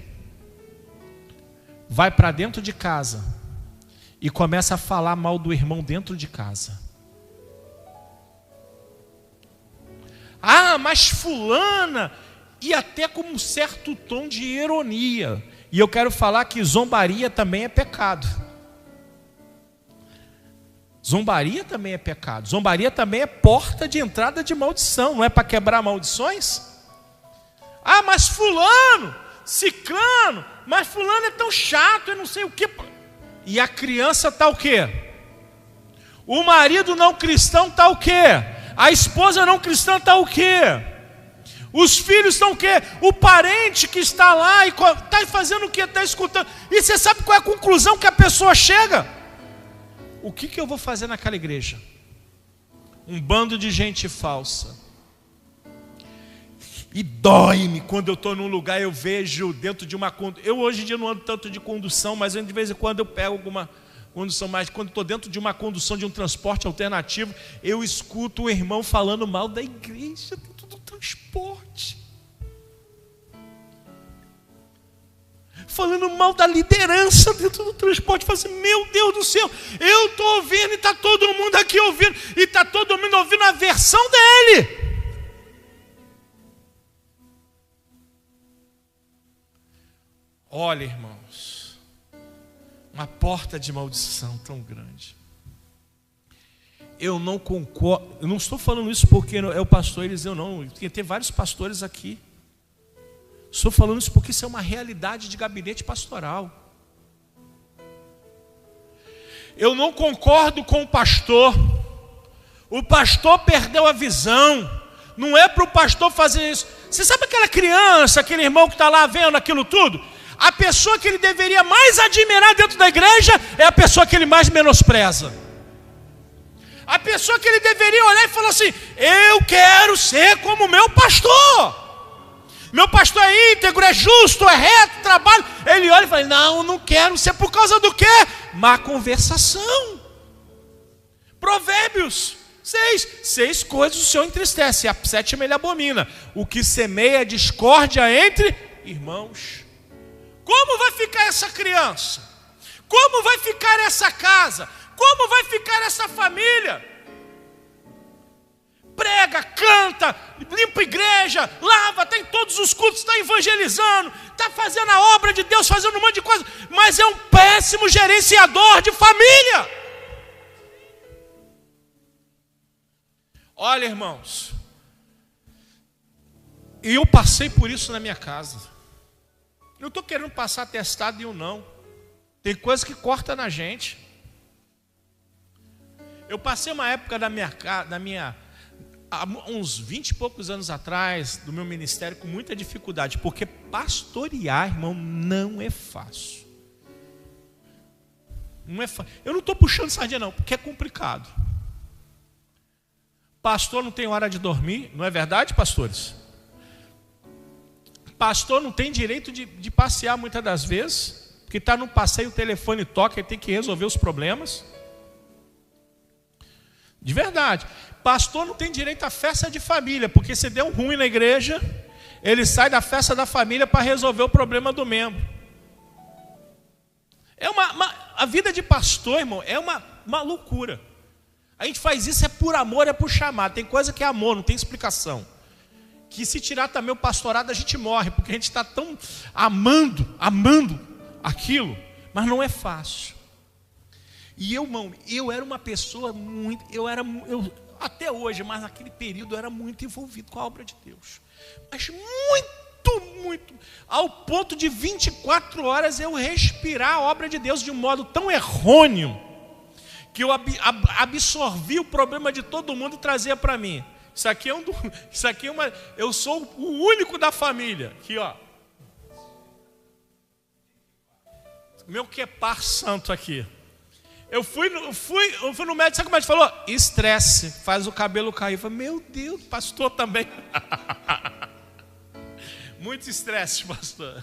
vai para dentro de casa e começa a falar mal do irmão dentro de casa. Ah, mas fulana... E até com um certo tom de ironia. E eu quero falar que zombaria também é pecado. Zombaria também é pecado. Zombaria também é porta de entrada de maldição. Não é para quebrar maldições? Ah, mas fulano, ciclano, mas fulano é tão chato, eu não sei o que. E a criança está o quê? O marido não cristão está o quê? A esposa não cristã está o quê? Os filhos estão o quê? O parente que está lá e está fazendo o quê? Está escutando. E você sabe qual é a conclusão que a pessoa chega? O que eu vou fazer naquela igreja? Um bando de gente falsa. E dói-me quando eu estou num lugar e eu vejo dentro de uma... Eu hoje em dia não ando tanto de condução, mas de vez em quando eu pego alguma condução mais. Quando estou dentro de uma condução de um transporte alternativo, eu escuto o irmão falando mal da igreja dentro do transporte. Falando mal da liderança dentro do transporte. Falando assim, meu Deus do céu, eu estou ouvindo e está todo mundo aqui ouvindo. E está todo mundo ouvindo a versão dele. Olha, irmãos, uma porta de maldição tão grande. Eu não concordo, eu não estou falando isso porque é o pastor Eliseu, não. Tem vários pastores aqui. Estou falando isso porque isso é uma realidade de gabinete pastoral. Eu não concordo com o pastor. O pastor perdeu a visão. Não é para o pastor fazer isso. Você sabe aquela criança, aquele irmão que está lá vendo aquilo tudo? A pessoa que ele deveria mais admirar dentro da igreja é a pessoa que ele mais menospreza. A pessoa que ele deveria olhar e falar assim, eu quero ser como meu pastor. Meu pastor é íntegro, é justo, é reto, trabalha. Ele olha e fala, não quero ser. Por causa do quê? Má conversação. Provérbios 6 coisas o Senhor entristece, a 7ª ele abomina. O que semeia discórdia entre irmãos. Como vai ficar essa criança? Como vai ficar essa casa? Como vai ficar essa família? Prega, canta, limpa a igreja, lava, está em todos os cultos, está evangelizando, está fazendo a obra de Deus, fazendo um monte de coisa, mas é um péssimo gerenciador de família. Olha, irmãos, e eu passei por isso na minha casa. Não estou querendo passar atestado nenhum, não. Tem coisa que corta na gente. Eu passei uma época há uns 20 e poucos anos atrás, do meu ministério, com muita dificuldade, porque pastorear, irmão, não é fácil. Não é fácil. Eu não estou puxando sardinha, não, porque é complicado. Pastor não tem hora de dormir, não é verdade, pastores? Pastor não tem direito de passear muitas das vezes, porque está no passeio, o telefone toca e tem que resolver os problemas. De verdade. Pastor não tem direito à festa de família, porque se der um ruim na igreja, ele sai da festa da família para resolver o problema do membro. A vida de pastor, irmão, é uma loucura. A gente faz isso por amor, é por chamar. Tem coisa que é amor, não tem explicação. Que se tirar também o pastorado, a gente morre, porque a gente está tão amando aquilo, mas não é fácil. E eu era uma pessoa muito, até hoje, mas naquele período eu era muito envolvido com a obra de Deus. Mas muito, ao ponto de 24 horas eu respirar a obra de Deus de um modo tão errôneo, que eu absorvi o problema de todo mundo e trazia para mim. Eu sou o único da família. Aqui, ó. Meu quepar santo aqui. Eu fui no médico, sabe como ele falou? Estresse, faz o cabelo cair. Eu falei, meu Deus, pastor também. Muito estresse, pastor.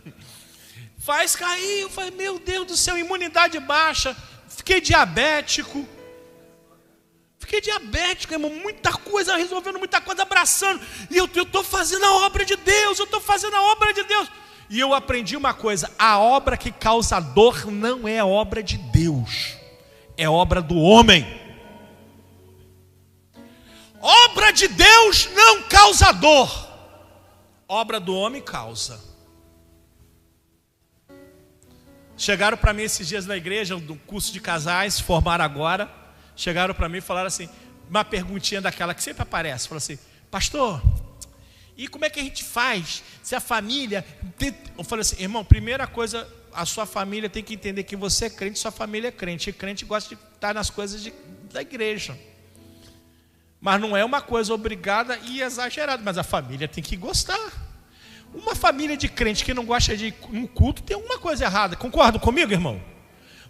Faz cair. Eu falei, meu Deus do céu, imunidade baixa. Fiquei diabético, irmão, muita coisa, resolvendo muita coisa, abraçando. E eu estou fazendo a obra de Deus, E eu aprendi uma coisa, a obra que causa dor não é obra de Deus. É obra do homem. Obra de Deus não causa dor. Obra do homem causa. Chegaram para mim esses dias na igreja, do curso de casais, formaram agora. Chegaram para mim e falaram assim, uma perguntinha daquela que sempre aparece. Falaram assim, pastor, e como é que a gente faz se a família... Eu falei assim, irmão, primeira coisa... A sua família tem que entender que você é crente, sua família é crente. E crente gosta de estar nas coisas da igreja. Mas não é uma coisa obrigada e exagerada. Mas a família tem que gostar. Uma família de crente que não gosta de ir no culto tem alguma coisa errada. Concorda comigo, irmão?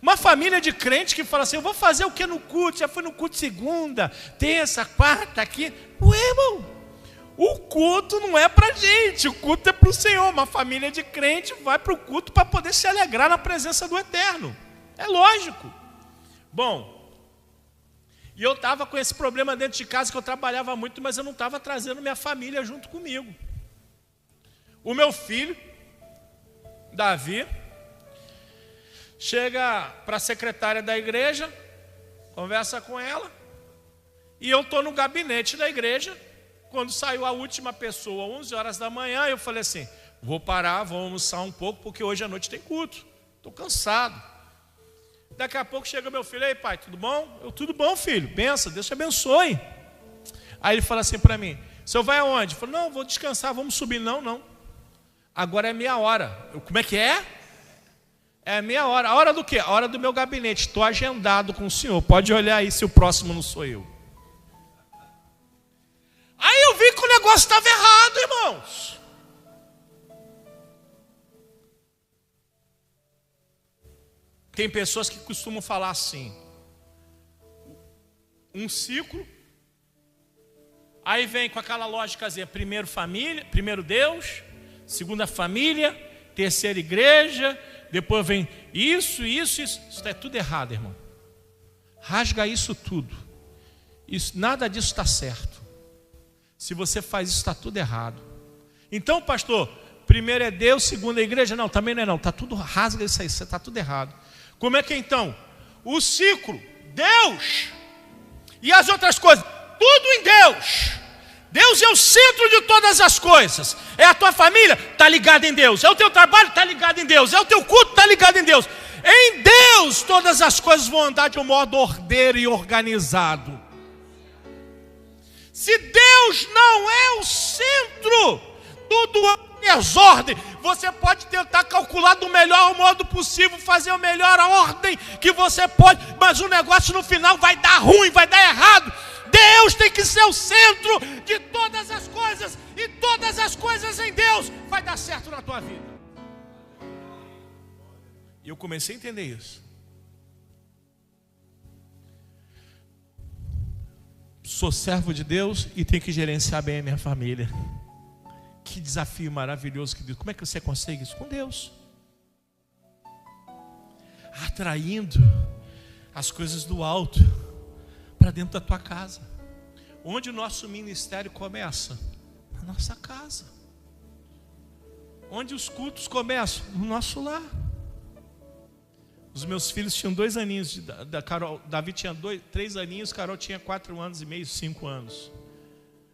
Uma família de crente que fala assim, eu vou fazer o que no culto? Já fui no culto segunda, terça, quarta, aqui. Ué, irmão. O culto não é para gente, o culto é para o Senhor. Uma família de crente vai para o culto para poder se alegrar na presença do Eterno. É lógico. Bom, e eu estava com esse problema dentro de casa, que eu trabalhava muito, mas eu não estava trazendo minha família junto comigo. O meu filho, Davi, chega para a secretária da igreja, conversa com ela, e eu estou no gabinete da igreja. Quando saiu a última pessoa, 11 horas da manhã, eu falei assim, vou parar, vou almoçar um pouco, porque hoje à noite tem culto. Estou cansado. Daqui a pouco chega meu filho, ei pai, tudo bom? Eu, tudo bom, filho, benção, Deus te abençoe. Aí ele fala assim para mim, o senhor vai aonde? Eu falei, não, vou descansar, vamos subir. Não. Agora é minha hora. Eu, como é que é? É minha hora. A hora do quê? A hora do meu gabinete. Estou agendado com o senhor. Pode olhar aí se o próximo não sou eu. Aí eu vi que o negócio estava errado, irmãos. Tem pessoas que costumam falar assim, um ciclo, aí vem com aquela lógicazinha, primeiro família, primeiro Deus, segunda família, terceira igreja, depois vem isso. Isso é tudo errado, irmão. Rasga isso tudo. Nada disso está certo. Se você faz isso, está tudo errado. Então, pastor, primeiro é Deus, segundo a igreja. Não, também não é não. Está tudo, rasga isso aí, está tudo errado. Como é que é então? O ciclo, Deus. E as outras coisas, tudo em Deus. Deus é o centro de todas as coisas. É a tua família, está ligada em Deus. É o teu trabalho, está ligado em Deus. É o teu culto, está ligado em Deus. Em Deus, todas as coisas vão andar de um modo ordeiro e organizado. Se Deus não é o centro, tudo anda desordem. Você pode tentar calcular do melhor modo possível, fazer a melhor ordem que você pode, mas o negócio no final vai dar ruim, vai dar errado. Deus tem que ser o centro de todas as coisas, e todas as coisas em Deus vai dar certo na tua vida. E eu comecei a entender isso. Sou servo de Deus e tenho que gerenciar bem a minha família. Que desafio maravilhoso que Deus. Como é que você consegue isso? Com Deus. Atraindo as coisas do alto para dentro da tua casa. Onde o nosso ministério começa? Na nossa casa. Onde os cultos começam? No nosso lar. Os meus filhos tinham 2 aninhos, da Carol, Davi tinha 3 aninhos, Carol tinha 4 anos e meio, 5 anos.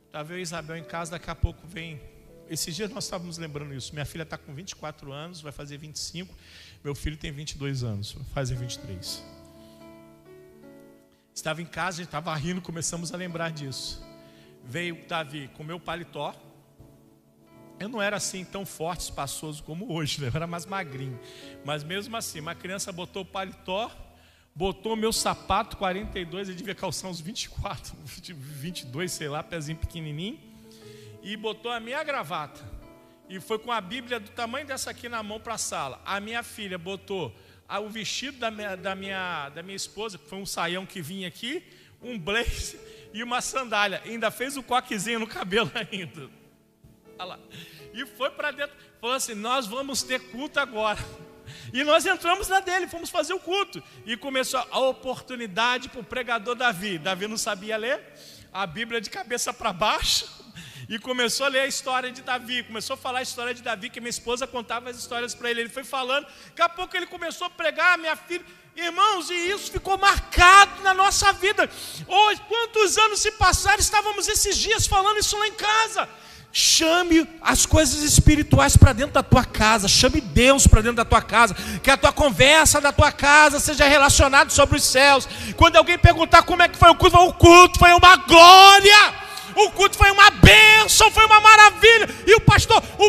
Estava eu e Isabel em casa, daqui a pouco vem. Esses dias nós estávamos lembrando isso. Minha filha está com 24 anos, vai fazer 25. Meu filho tem 22 anos, vai fazer 23. Estava em casa, a gente estava rindo, começamos a lembrar disso. Veio Davi com meu paletó. Eu não era assim tão forte, espaçoso como hoje, né? Eu era mais magrinho. Mas mesmo assim, uma criança botou o paletó, botou o meu sapato 42, ele devia calçar uns 24, 22, sei lá, pezinho pequenininho. E botou a minha gravata. E foi com a Bíblia do tamanho dessa aqui na mão para a sala. A minha filha botou o vestido da minha esposa, que foi um saião que vinha aqui, um blazer e uma sandália. E ainda fez o coquezinho no cabelo ainda. Olha lá. E foi para dentro. Falou assim, nós vamos ter culto agora. E nós entramos na dele, fomos fazer o culto. E começou a oportunidade para o pregador Davi. Davi não sabia ler a Bíblia de cabeça para baixo. E começou a ler a história de Davi. Começou a falar a história de Davi, que minha esposa contava as histórias para ele. Ele foi falando. Daqui a pouco ele começou a pregar, minha filha. Irmãos, e isso ficou marcado na nossa vida. Hoje, quantos anos se passaram, estávamos esses dias falando isso lá em casa. Chame as coisas espirituais para dentro da tua casa. Chame Deus para dentro da tua casa. Que a tua conversa da tua casa seja relacionada sobre os céus. Quando alguém perguntar como é que foi o culto foi uma glória. O culto foi uma bênção, foi uma maravilha. E o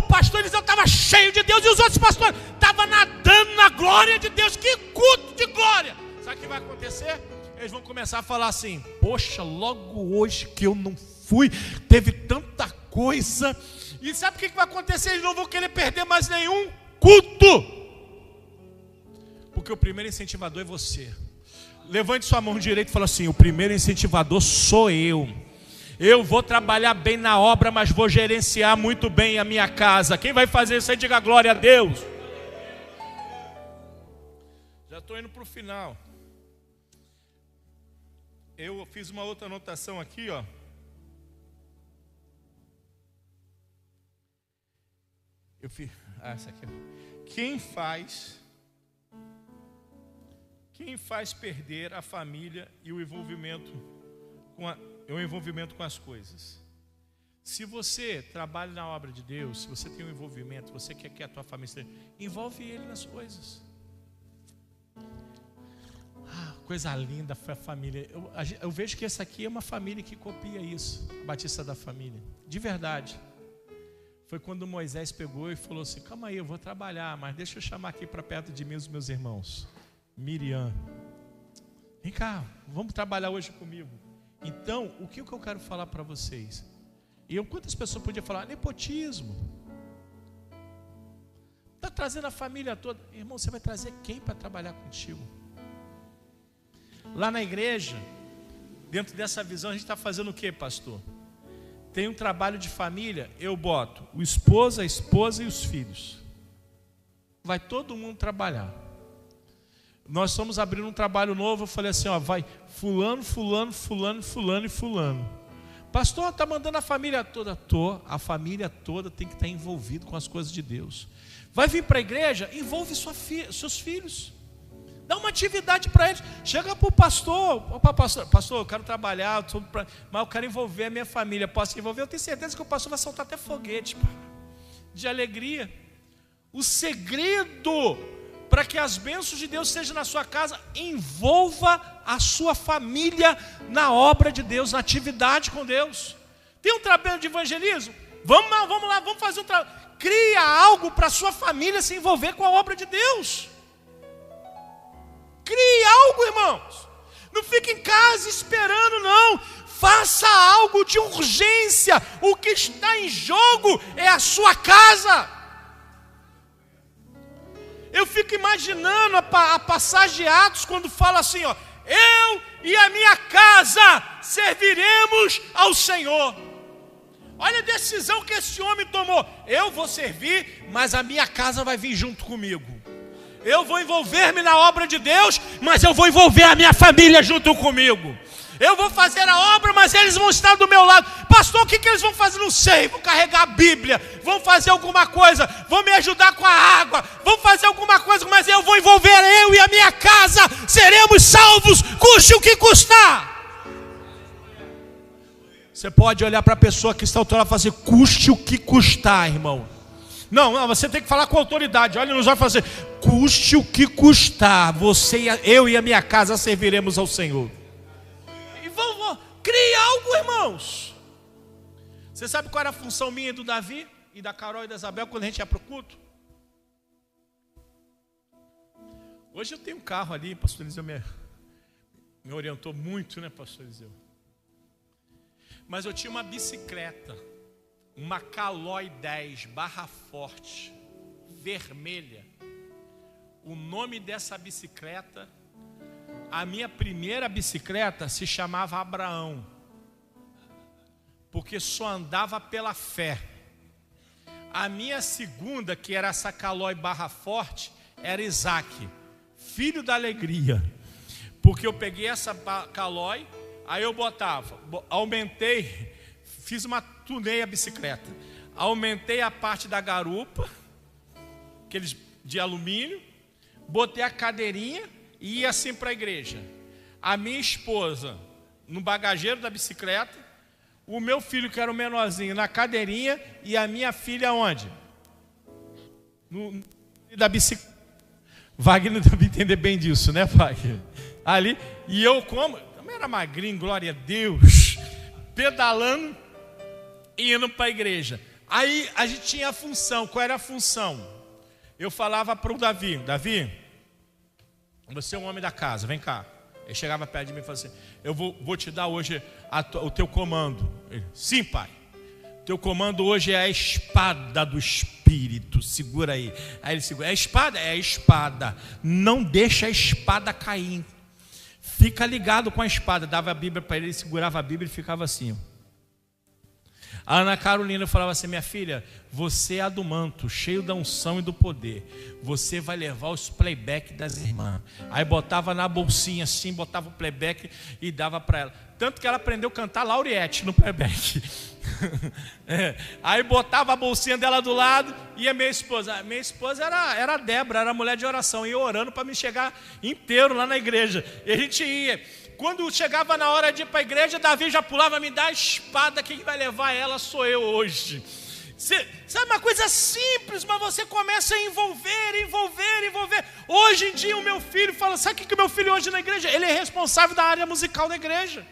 pastor Eliseu estava cheio de Deus. E os outros pastores estavam nadando na glória de Deus. Que culto de glória. Sabe o que vai acontecer? Eles vão começar a falar assim, poxa, logo hoje que eu não fui, teve tanta coisa. E sabe o que vai acontecer? Eles não vão querer perder mais nenhum culto. Porque o primeiro incentivador é você. Levante sua mão direita e fala assim, o primeiro incentivador sou eu. Eu vou trabalhar bem na obra, mas vou gerenciar muito bem a minha casa. Quem vai fazer isso aí, diga glória a Deus. Já estou indo para o final. Eu fiz uma outra anotação aqui, ó. Eu fiz, essa aqui. Quem faz perder a família e o envolvimento com as coisas? Se você trabalha na obra de Deus, se você tem um envolvimento, você quer que a tua família esteja, envolve ele nas coisas. Coisa linda foi a família. Eu vejo que essa aqui é uma família que copia isso, a Batista da Família, de verdade. Foi quando Moisés pegou e falou assim, calma aí, eu vou trabalhar, mas deixa eu chamar aqui para perto de mim os meus irmãos. Miriam, vem cá, vamos trabalhar hoje comigo. Então, o que eu quero falar para vocês? Quantas pessoas podiam falar? Nepotismo. Está trazendo a família toda. Irmão, você vai trazer quem para trabalhar contigo? Lá na igreja, dentro dessa visão, a gente está fazendo o que, pastor? Tem um trabalho de família, eu boto o esposo, a esposa e os filhos. Vai todo mundo trabalhar. Nós estamos abrindo um trabalho novo, eu falei assim, ó, vai fulano, fulano, fulano, fulano e fulano. Pastor, está mandando a família toda? A família toda tem que estar envolvida com as coisas de Deus. Vai vir para a igreja? Envolve seus filhos. Dá uma atividade para eles. Chega para o pastor. Opa, pastor, eu quero trabalhar, mas eu quero envolver a minha família. Posso envolver? Eu tenho certeza que o pastor vai soltar até foguete, de alegria. O segredo para que as bênçãos de Deus sejam na sua casa, envolva a sua família na obra de Deus, na atividade com Deus. Tem um trabalho de evangelismo? Vamos lá, vamos fazer um trabalho. Cria algo para a sua família se envolver com a obra de Deus. Crie algo, irmãos. Não fique em casa esperando, não. Faça algo de urgência. O que está em jogo é a sua casa. Eu fico imaginando a passagem de Atos quando fala assim, ó: eu e a minha casa serviremos ao Senhor. Olha a decisão que esse homem tomou. Eu vou servir, mas a minha casa vai vir junto comigo. Eu vou envolver-me na obra de Deus, mas eu vou envolver a minha família junto comigo. Eu vou fazer a obra, mas eles vão estar do meu lado. Pastor, o que eles vão fazer? Não sei. Vão carregar a Bíblia, vão fazer alguma coisa, vão me ajudar com a água, vão fazer alguma coisa, mas eu vou envolver eu e a minha casa. Seremos salvos, custe o que custar. Você pode olhar para a pessoa que está ao teu lado e falar assim: custe o que custar, irmão. Não, você tem que falar com autoridade. Olha nos olhos e fala assim: custe o que custar, eu e a minha casa serviremos ao Senhor. E crie algo, irmãos. Você sabe qual era a função minha e do Davi, e da Carol e da Isabel, quando a gente ia para o culto? Hoje eu tenho um carro ali, pastor Eliseu me orientou muito, né, pastor Eliseu? Mas eu tinha uma bicicleta, uma Caloi 10 barra forte, vermelha. O nome dessa bicicleta, a minha primeira bicicleta se chamava Abraão, porque só andava pela fé. A minha segunda, que era essa Caloi barra forte, era Isaac, filho da alegria, porque eu peguei essa Caloi. Aí eu aumentei, fiz tunei a bicicleta, aumentei a parte da garupa, aqueles de alumínio, botei a cadeirinha e ia assim para a igreja. A minha esposa no bagageiro da bicicleta, o meu filho, que era o menorzinho, na cadeirinha, e a minha filha onde? Da bicicleta. Wagner deve entender bem disso, né, Wagner? Ali, e eu como... era magrinho, glória a Deus, pedalando e indo para a igreja. Aí a gente tinha a função. Qual era a função? Eu falava para o Davi: Davi, você é um homem da casa, vem cá. Ele chegava perto de mim e falava assim: eu vou te dar hoje o teu comando. Ele: sim, pai. Teu comando hoje é a espada do Espírito. Segura aí. Aí ele segura: é a espada? É a espada. Não deixa a espada cair. Fica ligado com a espada. Dava a Bíblia para ele, segurava a Bíblia e ficava assim. A Ana Carolina falava assim: minha filha, você é a do manto, cheio da unção e do poder. Você vai levar os playback das irmãs. Aí botava na bolsinha assim, botava o playback e dava para ela. Tanto que ela aprendeu a cantar Lauriette no playback. Aí botava a bolsinha dela do lado e a minha esposa era a Débora, era mulher de oração, ia orando para me chegar inteiro lá na igreja. E a gente ia. Quando chegava na hora de ir para a igreja, Davi já pulava: me dá a espada, quem vai levar ela sou eu hoje. Sabe uma coisa simples, mas você começa a envolver. Hoje em dia o meu filho fala: sabe o que o meu filho hoje na igreja? Ele é responsável da área musical da igreja.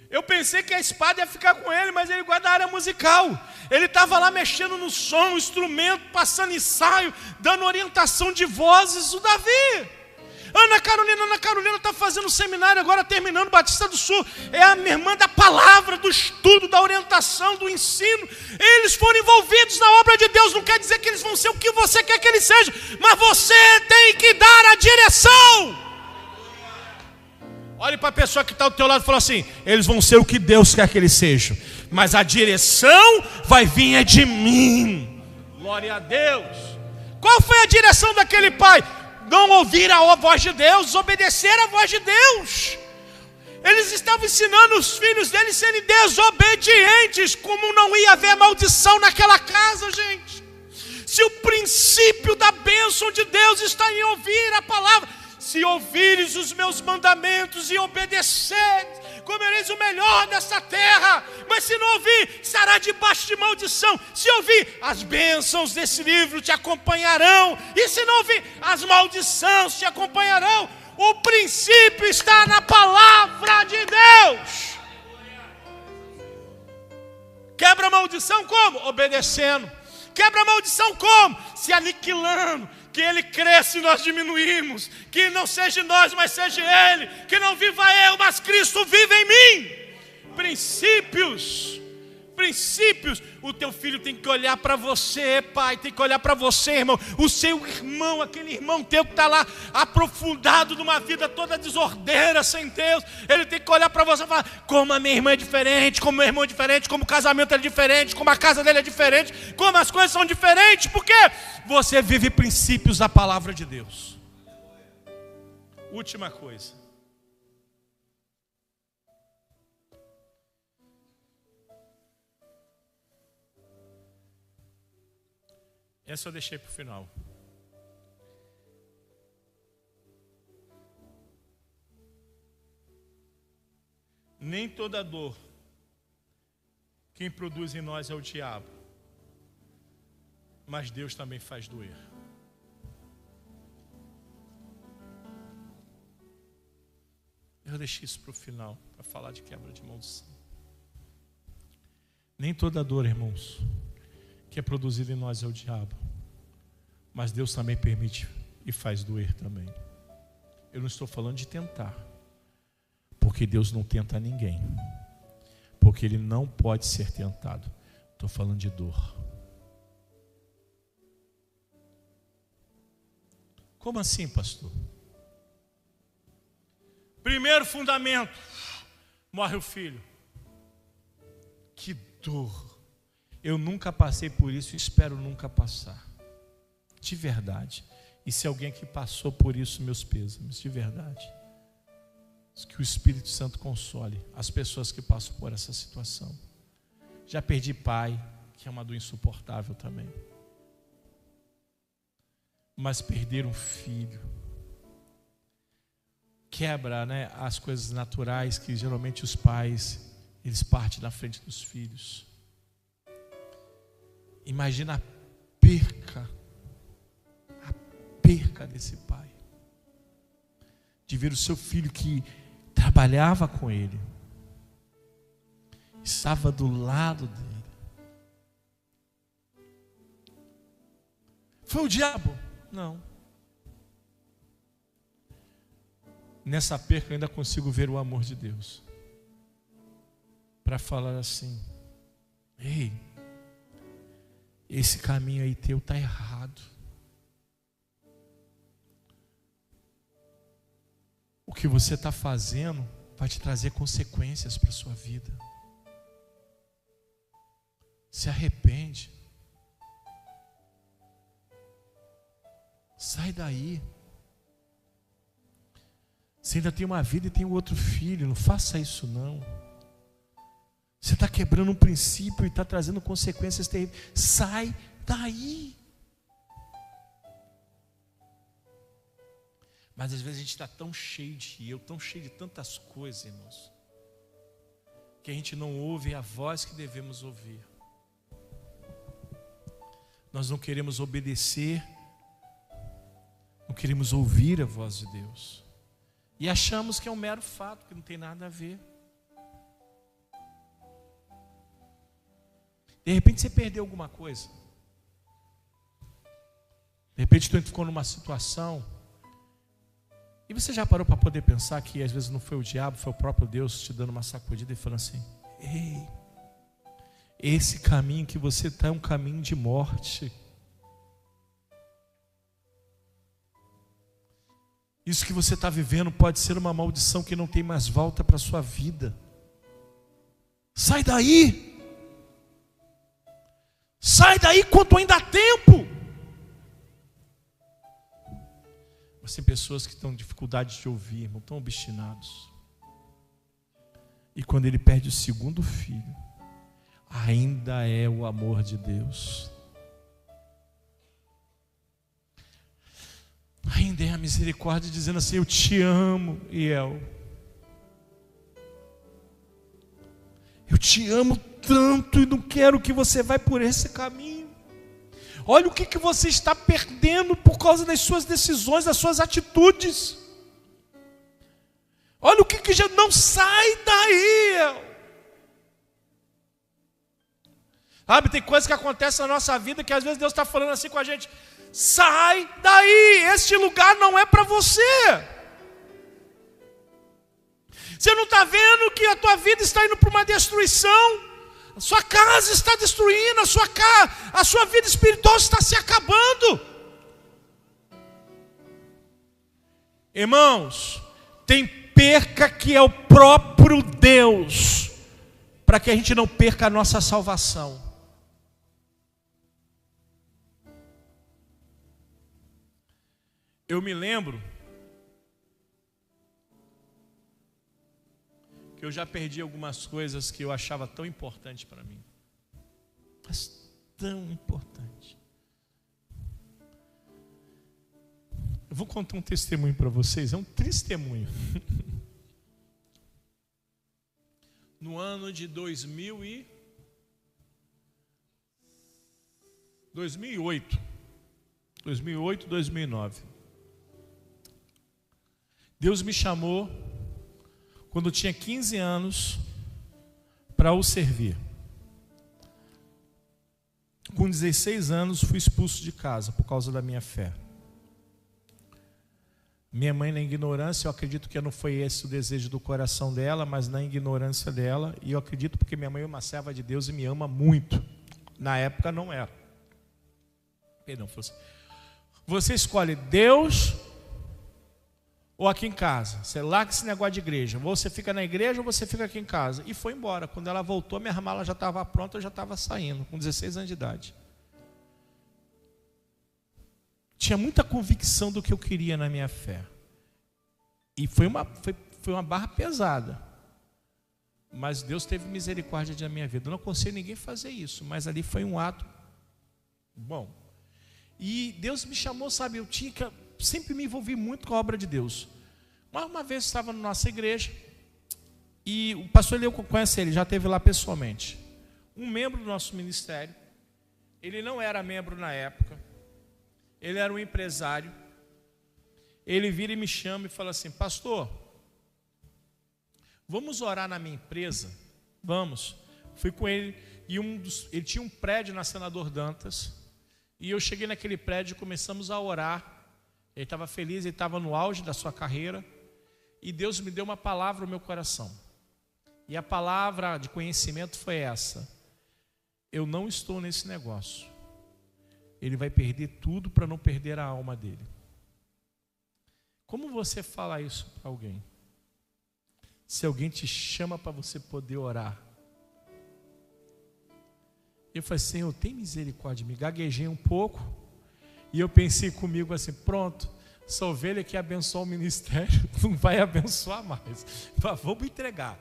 Eu pensei que a espada ia ficar com ele, mas ele guarda a área musical. Ele estava lá mexendo no som, instrumento, passando ensaio, dando orientação de vozes. O Davi. Ana Carolina está fazendo um seminário agora, terminando, Batista do Sul. É a minha irmã da palavra, do estudo, da orientação, do ensino. Eles foram envolvidos na obra de Deus. Não quer dizer que eles vão ser o que você quer que eles sejam, mas você tem que dar a direção. Olhe para a pessoa que está ao teu lado e fala assim: eles vão ser o que Deus quer que eles sejam, mas a direção vai vir de mim. Glória a Deus. Qual foi a direção daquele pai? Não ouvir a voz de Deus, obedecer a voz de Deus. Eles estavam ensinando os filhos deles a serem desobedientes. Como não ia haver maldição naquela casa, gente? Se o princípio da bênção de Deus está em ouvir a palavra. Se ouvires os meus mandamentos e obedeceres, comereis o melhor dessa terra. Mas se não ouvir, estará debaixo de maldição. Se ouvir, as bênçãos desse livro te acompanharão. E se não ouvir, as maldições te acompanharão. O princípio está na palavra de Deus. Quebra a maldição. maldição como? Obedecendo. Quebra a maldição como? Se aniquilando. Que ele cresça e nós diminuímos. Que não seja nós, mas seja ele. Que não viva eu, mas Cristo vive em mim. Princípios. O teu filho tem que olhar para você, pai, tem que olhar para você, irmão. O seu irmão, aquele irmão teu que está lá aprofundado numa vida toda desordeira, sem Deus, ele tem que olhar para você e falar: como a minha irmã é diferente, como meu irmão é diferente, como o casamento é diferente, como a casa dele é diferente, como as coisas são diferentes, porque você vive princípios da palavra de Deus. Última coisa. Essa eu deixei para o final. Nem toda dor, quem produz em nós é o diabo, mas Deus também faz doer. Eu deixei isso para o final, para falar de quebra de maldição. Nem toda dor, irmãos, que é produzido em nós é o diabo, mas Deus também permite e faz doer também. Eu não estou falando de tentar, porque Deus não tenta ninguém, porque Ele não pode ser tentado. Estou falando de dor. Como assim, pastor? Primeiro fundamento: morre o filho. Que dor! Eu nunca passei por isso e espero nunca passar. De verdade. E se alguém aqui passou por isso, meus pêsames, de verdade. Que o Espírito Santo console as pessoas que passam por essa situação. Já perdi pai, que é uma dor insuportável também. Mas perder um filho quebra, né, as coisas naturais que geralmente os pais, eles partem na frente dos filhos. Imagina a perca desse pai, de ver o seu filho que trabalhava com ele, estava do lado dele. Foi o diabo? Não. Nessa perca eu ainda consigo ver o amor de Deus, para falar assim: ei, esse caminho aí teu está errado. O que você está fazendo vai te trazer consequências para a sua vida. Se arrepende. Sai daí. Você ainda tem uma vida e tem um outro filho. Não faça isso não. Você está quebrando um princípio e está trazendo consequências terríveis. Sai daí. Mas às vezes a gente está tão cheio de eu, tão cheio de tantas coisas, irmãos, que a gente não ouve a voz que devemos ouvir. Nós não queremos obedecer, não queremos ouvir a voz de Deus. E achamos que é um mero fato, que não tem nada a ver. De repente você perdeu alguma coisa. De repente tu ficou numa situação. E você já parou para poder pensar que às vezes não foi o diabo, foi o próprio Deus te dando uma sacudida e falando assim: ei, esse caminho que você está é um caminho de morte. Isso que você está vivendo pode ser uma maldição que não tem mais volta para a sua vida. Sai daí! Sai daí enquanto ainda há tempo! Mas tem pessoas que estão com dificuldade de ouvir, irmão, estão obstinados. E quando ele perde o segundo filho, ainda é o amor de Deus. Ainda é a misericórdia dizendo assim: eu te amo, Iel. Eu te amo tanto e não quero que você vá por esse caminho. Olha o que você está perdendo por causa das suas decisões, das suas atitudes. Olha o que já não sai daí. Sabe, tem coisas que acontecem na nossa vida que às vezes Deus está falando assim com a gente: sai daí, este lugar não é para você. Você não está vendo que a tua vida está indo para uma destruição? A sua casa está destruindo, a sua vida espiritual está se acabando. Irmãos, tem perca que é o próprio Deus, para que a gente não perca a nossa salvação. Eu me lembro que eu já perdi algumas coisas que eu achava tão importante para mim. Mas tão importante. Eu vou contar um testemunho para vocês, é um testemunho. No ano de 2008, 2009, Deus me chamou quando eu tinha 15 anos para o servir. Com 16 anos fui expulso de casa por causa da minha fé. Minha mãe, na ignorância, eu acredito que não foi esse o desejo do coração dela, mas na ignorância dela, e eu acredito porque minha mãe é uma serva de Deus e me ama muito. Na época não era. Perdão, falou assim: você escolhe Deus ou aqui em casa? Você larga esse negócio de igreja. Ou você fica na igreja ou você fica aqui em casa. E foi embora. Quando ela voltou, minha mala já estava pronta, eu já estava saindo, com 16 anos de idade. Tinha muita convicção do que eu queria na minha fé. E foi uma barra pesada. Mas Deus teve misericórdia da minha vida. Eu não aconselho ninguém fazer isso, mas ali foi um ato bom. E Deus me chamou, sabe, eu tinha que sempre me envolvi muito com a obra de Deus. Mas uma vez eu estava na nossa igreja e o pastor Leo, conhece ele, já esteve lá pessoalmente. Um membro do nosso ministério, ele não era membro na época, ele era um empresário. Ele vira e me chama e fala assim: pastor, vamos orar na minha empresa? Vamos. Fui com ele e ele tinha um prédio na Senador Dantas. E eu cheguei naquele prédio e começamos a orar. Ele estava feliz, ele estava no auge da sua carreira. E Deus me deu uma palavra no meu coração. E a palavra de conhecimento foi essa: eu não estou nesse negócio. Ele vai perder tudo para não perder a alma dele. Como você fala isso para alguém? Se alguém te chama para você poder orar. Eu falei: Senhor, tem misericórdia. Me gaguejei um pouco. E eu pensei comigo assim: pronto, essa ovelha que abençoa o ministério não vai abençoar mais. Vamos entregar.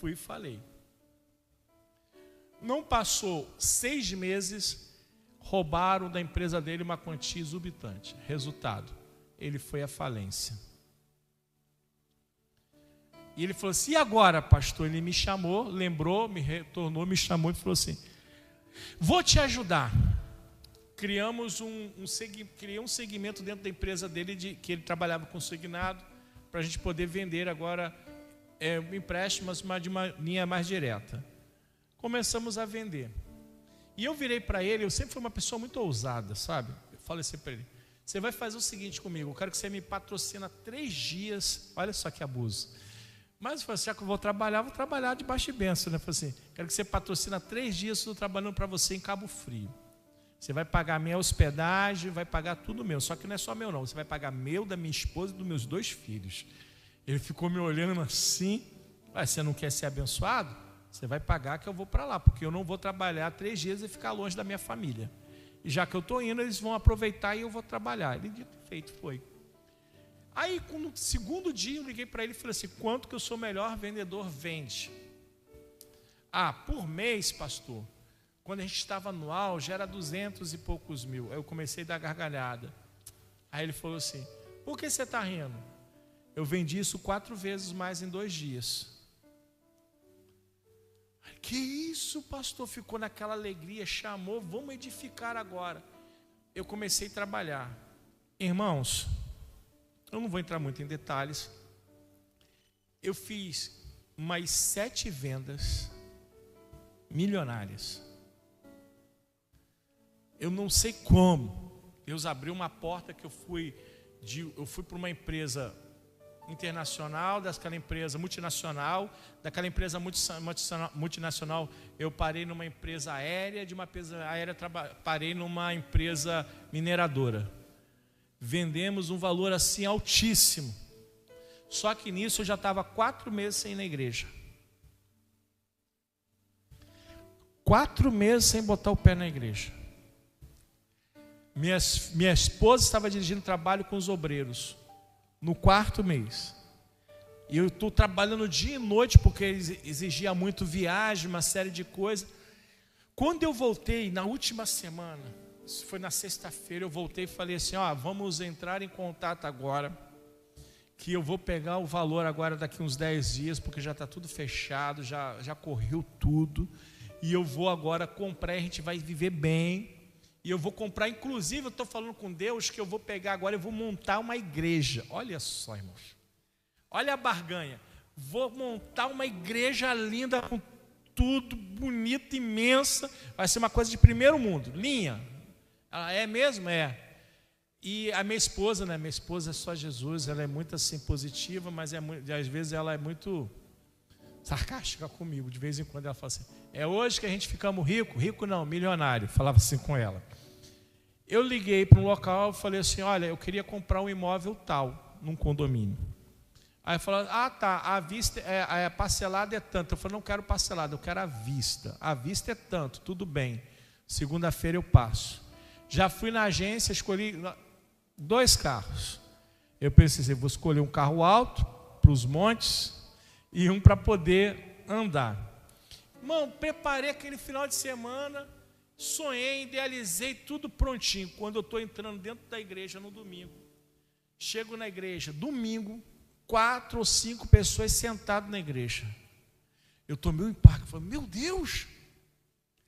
Fui e falei. Não passou 6 meses, roubaram da empresa dele uma quantia exorbitante. Resultado, ele foi à falência. E ele falou assim: e agora, pastor? Ele me chamou, lembrou, me retornou, me chamou e falou assim: vou te ajudar. Criamos criei um segmento dentro da empresa dele, que ele trabalhava com consignado, para a gente poder vender agora empréstimos, mas de uma linha mais direta. Começamos a vender. E eu virei para ele, eu sempre fui uma pessoa muito ousada, sabe? Eu falei assim para ele: você vai fazer o seguinte comigo, eu quero que você me patrocina 3 dias, olha só que abuso. Mas eu falei assim: já que eu vou trabalhar debaixo de bênção, né? Eu falei assim: quero que você patrocina 3 dias, estou trabalhando para você em Cabo Frio. Você vai pagar a minha hospedagem, vai pagar tudo meu, só que não é só meu não, você vai pagar meu, da minha esposa e dos meus 2 filhos. Ele ficou me olhando assim: você não quer ser abençoado? Você vai pagar que eu vou para lá, porque eu não vou trabalhar 3 dias e ficar longe da minha família. E já que eu estou indo, eles vão aproveitar e eu vou trabalhar. Ele, dito e feito, foi. Aí, no segundo dia, eu liguei para ele e falei assim: quanto que eu sou o melhor vendedor vende? Por mês, pastor, quando a gente estava no auge, era 200 e poucos mil. Aí eu comecei a dar gargalhada. Aí ele falou assim: por que você está rindo? Eu vendi isso 4 vezes mais em 2 dias. Que isso, pastor? Ficou naquela alegria, chamou, vamos edificar agora. Eu comecei a trabalhar. Irmãos, eu não vou entrar muito em detalhes. Eu fiz mais 7 vendas milionárias. eu não sei como, Deus abriu uma porta que eu fui para uma empresa internacional, daquela empresa multinacional, daquela empresa multinacional, eu parei numa empresa aérea, de uma empresa aérea parei numa empresa mineradora. Vendemos um valor assim altíssimo. Só que nisso eu já estava 4 meses sem ir na igreja. 4 meses sem botar o pé na igreja. Minha esposa estava dirigindo trabalho com os obreiros. No 4º mês. E eu estou trabalhando dia e noite, porque exigia muito viagem, uma série de coisas. Quando eu voltei, na última semana, foi na sexta-feira, eu voltei e falei assim, vamos entrar em contato agora, que eu vou pegar o valor agora daqui uns 10 dias, porque já está tudo fechado, já correu tudo, e eu vou agora comprar, a gente vai viver bem. E eu vou comprar, inclusive, eu estou falando com Deus que eu vou pegar agora e vou montar uma igreja. Olha só, irmãos. Olha a barganha. Vou montar uma igreja linda, com tudo, bonita, imensa. Vai ser uma coisa de primeiro mundo. Linha. Ela é mesmo? É. E a minha esposa, né? Minha esposa é só Jesus. Ela é muito assim positiva, mas às vezes ela é muito sarcástica comigo. De vez em quando ela fala assim, é hoje que a gente ficamos rico? Rico não, milionário. Falava assim com ela. Eu liguei para um local e falei assim, olha, eu queria comprar um imóvel tal, num condomínio. Aí falou, tá, a vista, parcelada é tanto. Eu falei, não quero parcelada, eu quero à vista. A vista é tanto, tudo bem. Segunda-feira eu passo. Já fui na agência, escolhi 2 carros. Eu pensei, vou escolher um carro alto para os montes e um para poder andar. Irmão, preparei aquele final de semana, sonhei, idealizei tudo prontinho. Quando eu estou entrando dentro da igreja no domingo, chego na igreja, domingo, 4 ou 5 pessoas sentadas na igreja. Eu tomei um impacto, falei, meu Deus,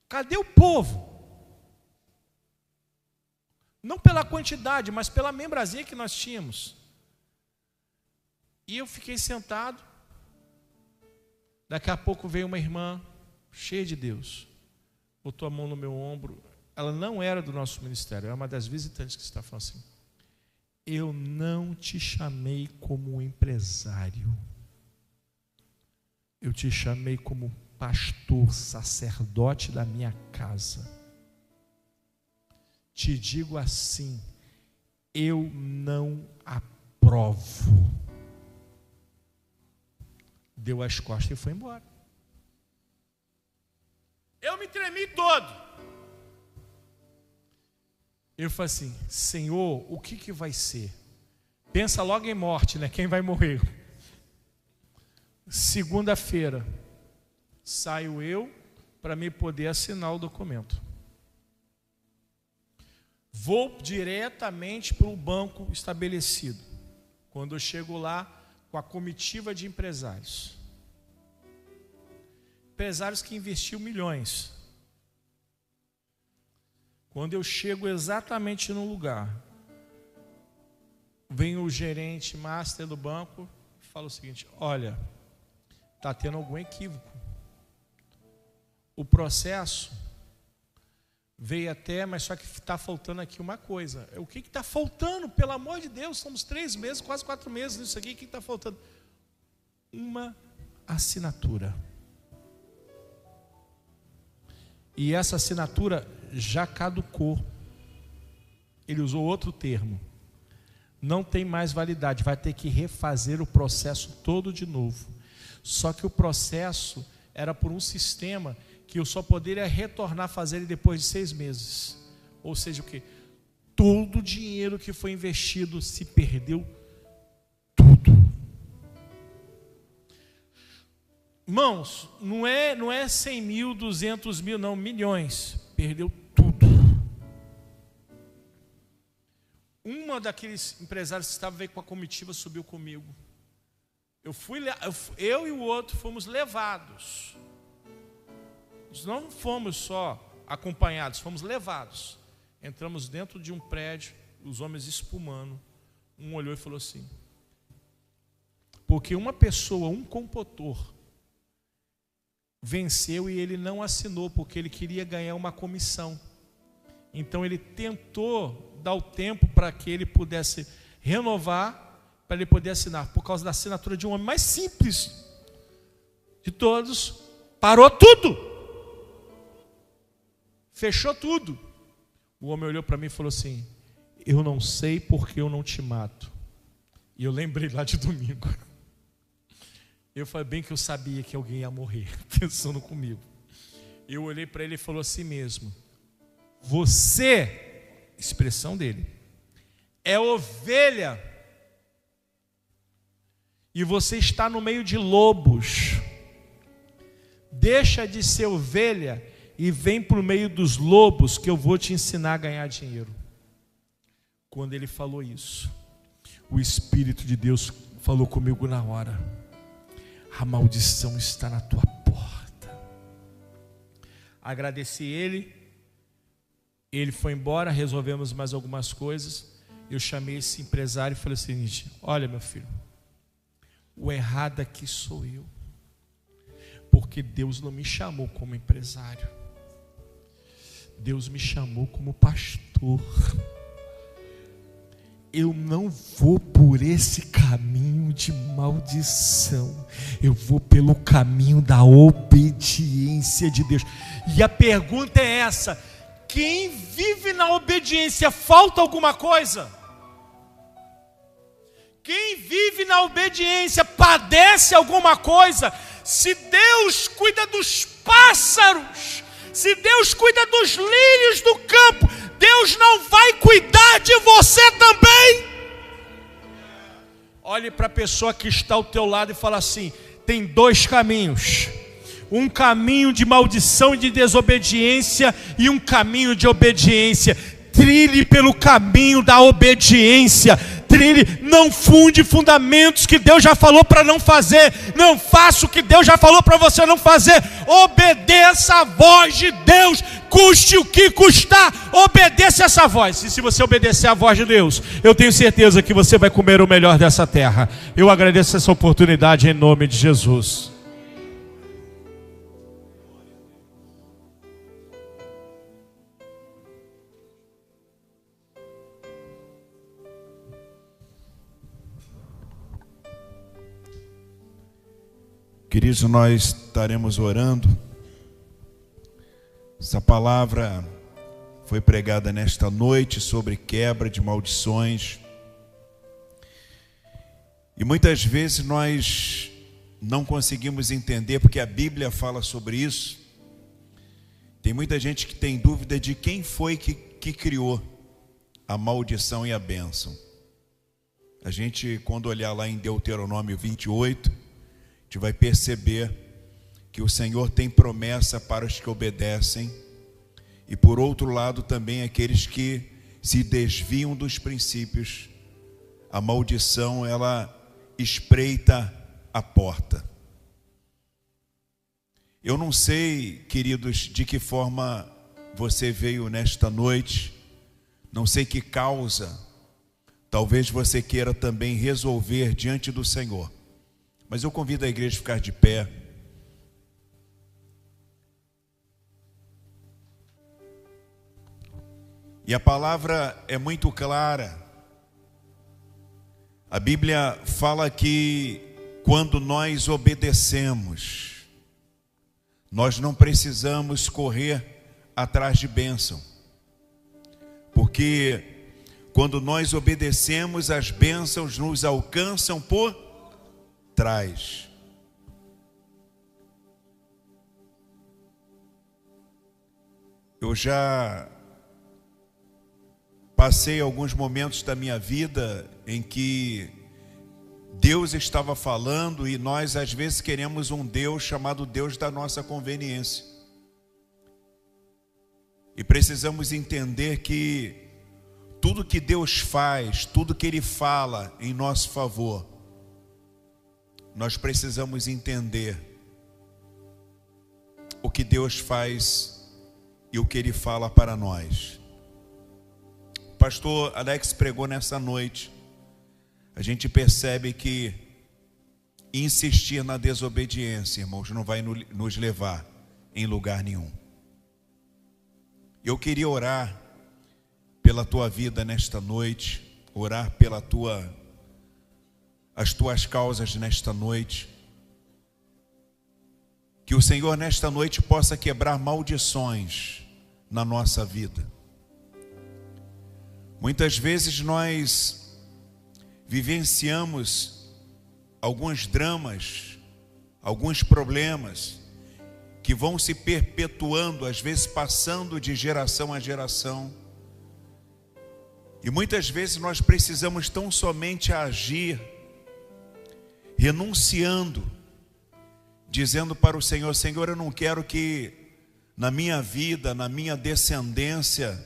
cadê o povo? Não pela quantidade, mas pela membresia que nós tínhamos. E eu fiquei sentado. Daqui a pouco veio uma irmã, cheia de Deus, botou a mão no meu ombro. Ela não era do nosso ministério, era uma das visitantes que está falando assim, eu não te chamei como empresário, eu te chamei como pastor, sacerdote da minha casa. Te digo assim, eu não aprovo. Deu as costas e foi embora. Eu me tremi todo. Eu falei assim, Senhor, o que vai ser? Pensa logo em morte, né? Quem vai morrer? Segunda-feira, saio eu para me poder assinar o documento. Vou diretamente para o banco estabelecido. Quando eu chego lá, com a comitiva de empresários. Empresários que investiu milhões. Quando eu chego exatamente no lugar, vem o gerente master do banco e fala o seguinte, olha, está tendo algum equívoco. O processo veio até, mas só que está faltando aqui uma coisa. O que está faltando? Pelo amor de Deus, somos 3 meses, quase 4 meses nisso aqui. O que está faltando? Uma assinatura. E essa assinatura já caducou. Ele usou outro termo. Não tem mais validade, vai ter que refazer o processo todo de novo. Só que o processo era por um sistema que eu só poderia retornar a fazer ele depois de 6 meses. Ou seja, o quê? Todo o dinheiro que foi investido se perdeu tudo. Irmãos, não é 100 mil, 200 mil, não, milhões. Perdeu tudo. Uma daqueles empresários que estava veio com a comitiva, subiu comigo. Eu e o outro fomos levados. Nós não fomos só acompanhados, fomos levados. Entramos dentro de um prédio, os homens espumando. Um olhou e falou assim, porque uma pessoa, um compotor, venceu e ele não assinou, porque ele queria ganhar uma comissão. Então ele tentou dar o tempo para que ele pudesse renovar, para ele poder assinar. Por causa da assinatura de um homem mais simples de todos, parou tudo, fechou tudo. O homem olhou para mim e falou assim: eu não sei porque eu não te mato. E eu lembrei lá de domingo. Eu falei, bem que eu sabia que alguém ia morrer, pensando comigo. Eu olhei para ele e falou assim mesmo: você, expressão dele, é ovelha, e você está no meio de lobos. Deixa de ser ovelha e vem para o meio dos lobos, que eu vou te ensinar a ganhar dinheiro. Quando ele falou isso, o Espírito de Deus falou comigo na hora: a maldição está na tua porta. Agradeci ele foi embora, resolvemos mais algumas coisas. Eu chamei esse empresário e falei o seguinte: olha, meu filho, o errado aqui sou eu, porque Deus não me chamou como empresário, Deus me chamou como pastor. Eu não vou por esse caminho de maldição, eu vou pelo caminho da obediência de Deus. E a pergunta é essa: quem vive na obediência, falta alguma coisa? Quem vive na obediência padece alguma coisa? Se Deus cuida dos pássaros, se Deus cuida dos lírios do campo, Deus não vai cuidar de você também? Olhe para a pessoa que está ao teu lado e fala assim: tem dois caminhos, um caminho de maldição e de desobediência e um caminho de obediência. Trilhe pelo caminho da obediência. Trilhe, não funde fundamentos que Deus já falou para não fazer. Não faça o que Deus já falou para você não fazer. Obedeça a voz de Deus, custe o que custar. Obedeça essa voz. E se você obedecer a voz de Deus, eu tenho certeza que você vai comer o melhor dessa terra. Eu agradeço essa oportunidade em nome de Jesus. Queridos, nós estaremos orando. Essa palavra foi pregada nesta noite sobre quebra de maldições. E muitas vezes nós não conseguimos entender, porque a Bíblia fala sobre isso. Tem muita gente que tem dúvida de quem foi que criou a maldição e a bênção. A gente, quando olhar lá em Deuteronômio 28, a gente vai perceber que o Senhor tem promessa para os que obedecem, e por outro lado também aqueles que se desviam dos princípios. A maldição, ela espreita a porta. Eu não sei, queridos, de que forma você veio nesta noite, não sei que causa talvez você queira também resolver diante do Senhor. Mas eu convido a igreja a ficar de pé. E a palavra é muito clara. A Bíblia fala que quando nós obedecemos, nós não precisamos correr atrás de bênção. Porque quando nós obedecemos, as bênçãos nos alcançam por trás. Eu já passei alguns momentos da minha vida em que Deus estava falando e nós às vezes queremos um Deus chamado Deus da nossa conveniência. E precisamos entender que tudo que Deus faz, tudo que Ele fala em nosso favor, nós precisamos entender o que Deus faz e o que Ele fala para nós. O pastor Alex pregou nessa noite. A gente percebe que insistir na desobediência, irmãos, não vai nos levar em lugar nenhum. Eu queria orar pela tua vida nesta noite, orar as tuas causas nesta noite. Que o Senhor nesta noite possa quebrar maldições na nossa vida. Muitas vezes nós vivenciamos alguns dramas, alguns problemas que vão se perpetuando, às vezes passando de geração a geração. E muitas vezes nós precisamos tão somente agir, renunciando, dizendo para o Senhor: Senhor, eu não quero que na minha vida, na minha descendência,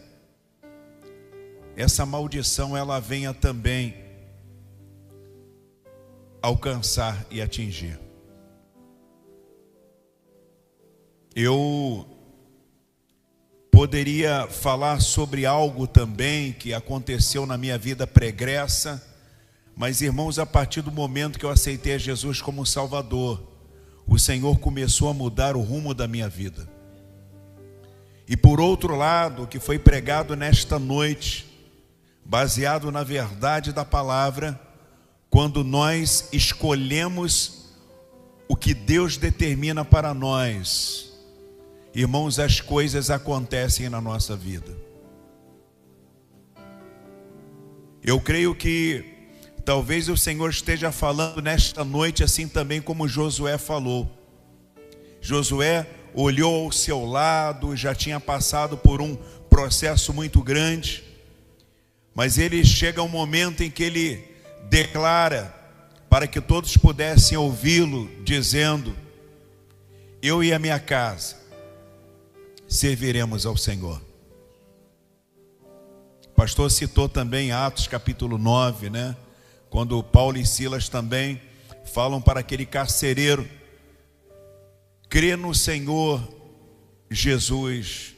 essa maldição ela venha também alcançar e atingir. Eu poderia falar sobre algo também que aconteceu na minha vida pregressa, mas, irmãos, a partir do momento que eu aceitei a Jesus como Salvador, o Senhor começou a mudar o rumo da minha vida. E por outro lado, o que foi pregado nesta noite, baseado na verdade da palavra, quando nós escolhemos o que Deus determina para nós, irmãos, as coisas acontecem na nossa vida. Eu creio que talvez o Senhor esteja falando nesta noite assim também como Josué falou. Josué olhou ao seu lado, já tinha passado por um processo muito grande, mas ele chega um momento em que ele declara, para que todos pudessem ouvi-lo, dizendo: eu e a minha casa serviremos ao Senhor. O pastor citou também Atos capítulo 9, né? Quando Paulo e Silas também falam para aquele carcereiro: crê no Senhor Jesus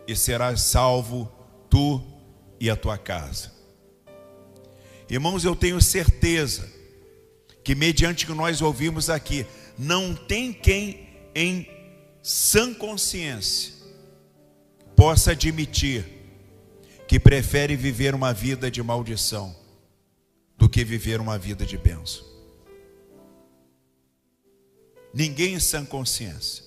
e serás salvo, tu e a tua casa. Irmãos, eu tenho certeza que mediante o que nós ouvimos aqui, não tem quem em sã consciência possa admitir que prefere viver uma vida de maldição do que viver uma vida de bênção. Ninguém em sã consciência.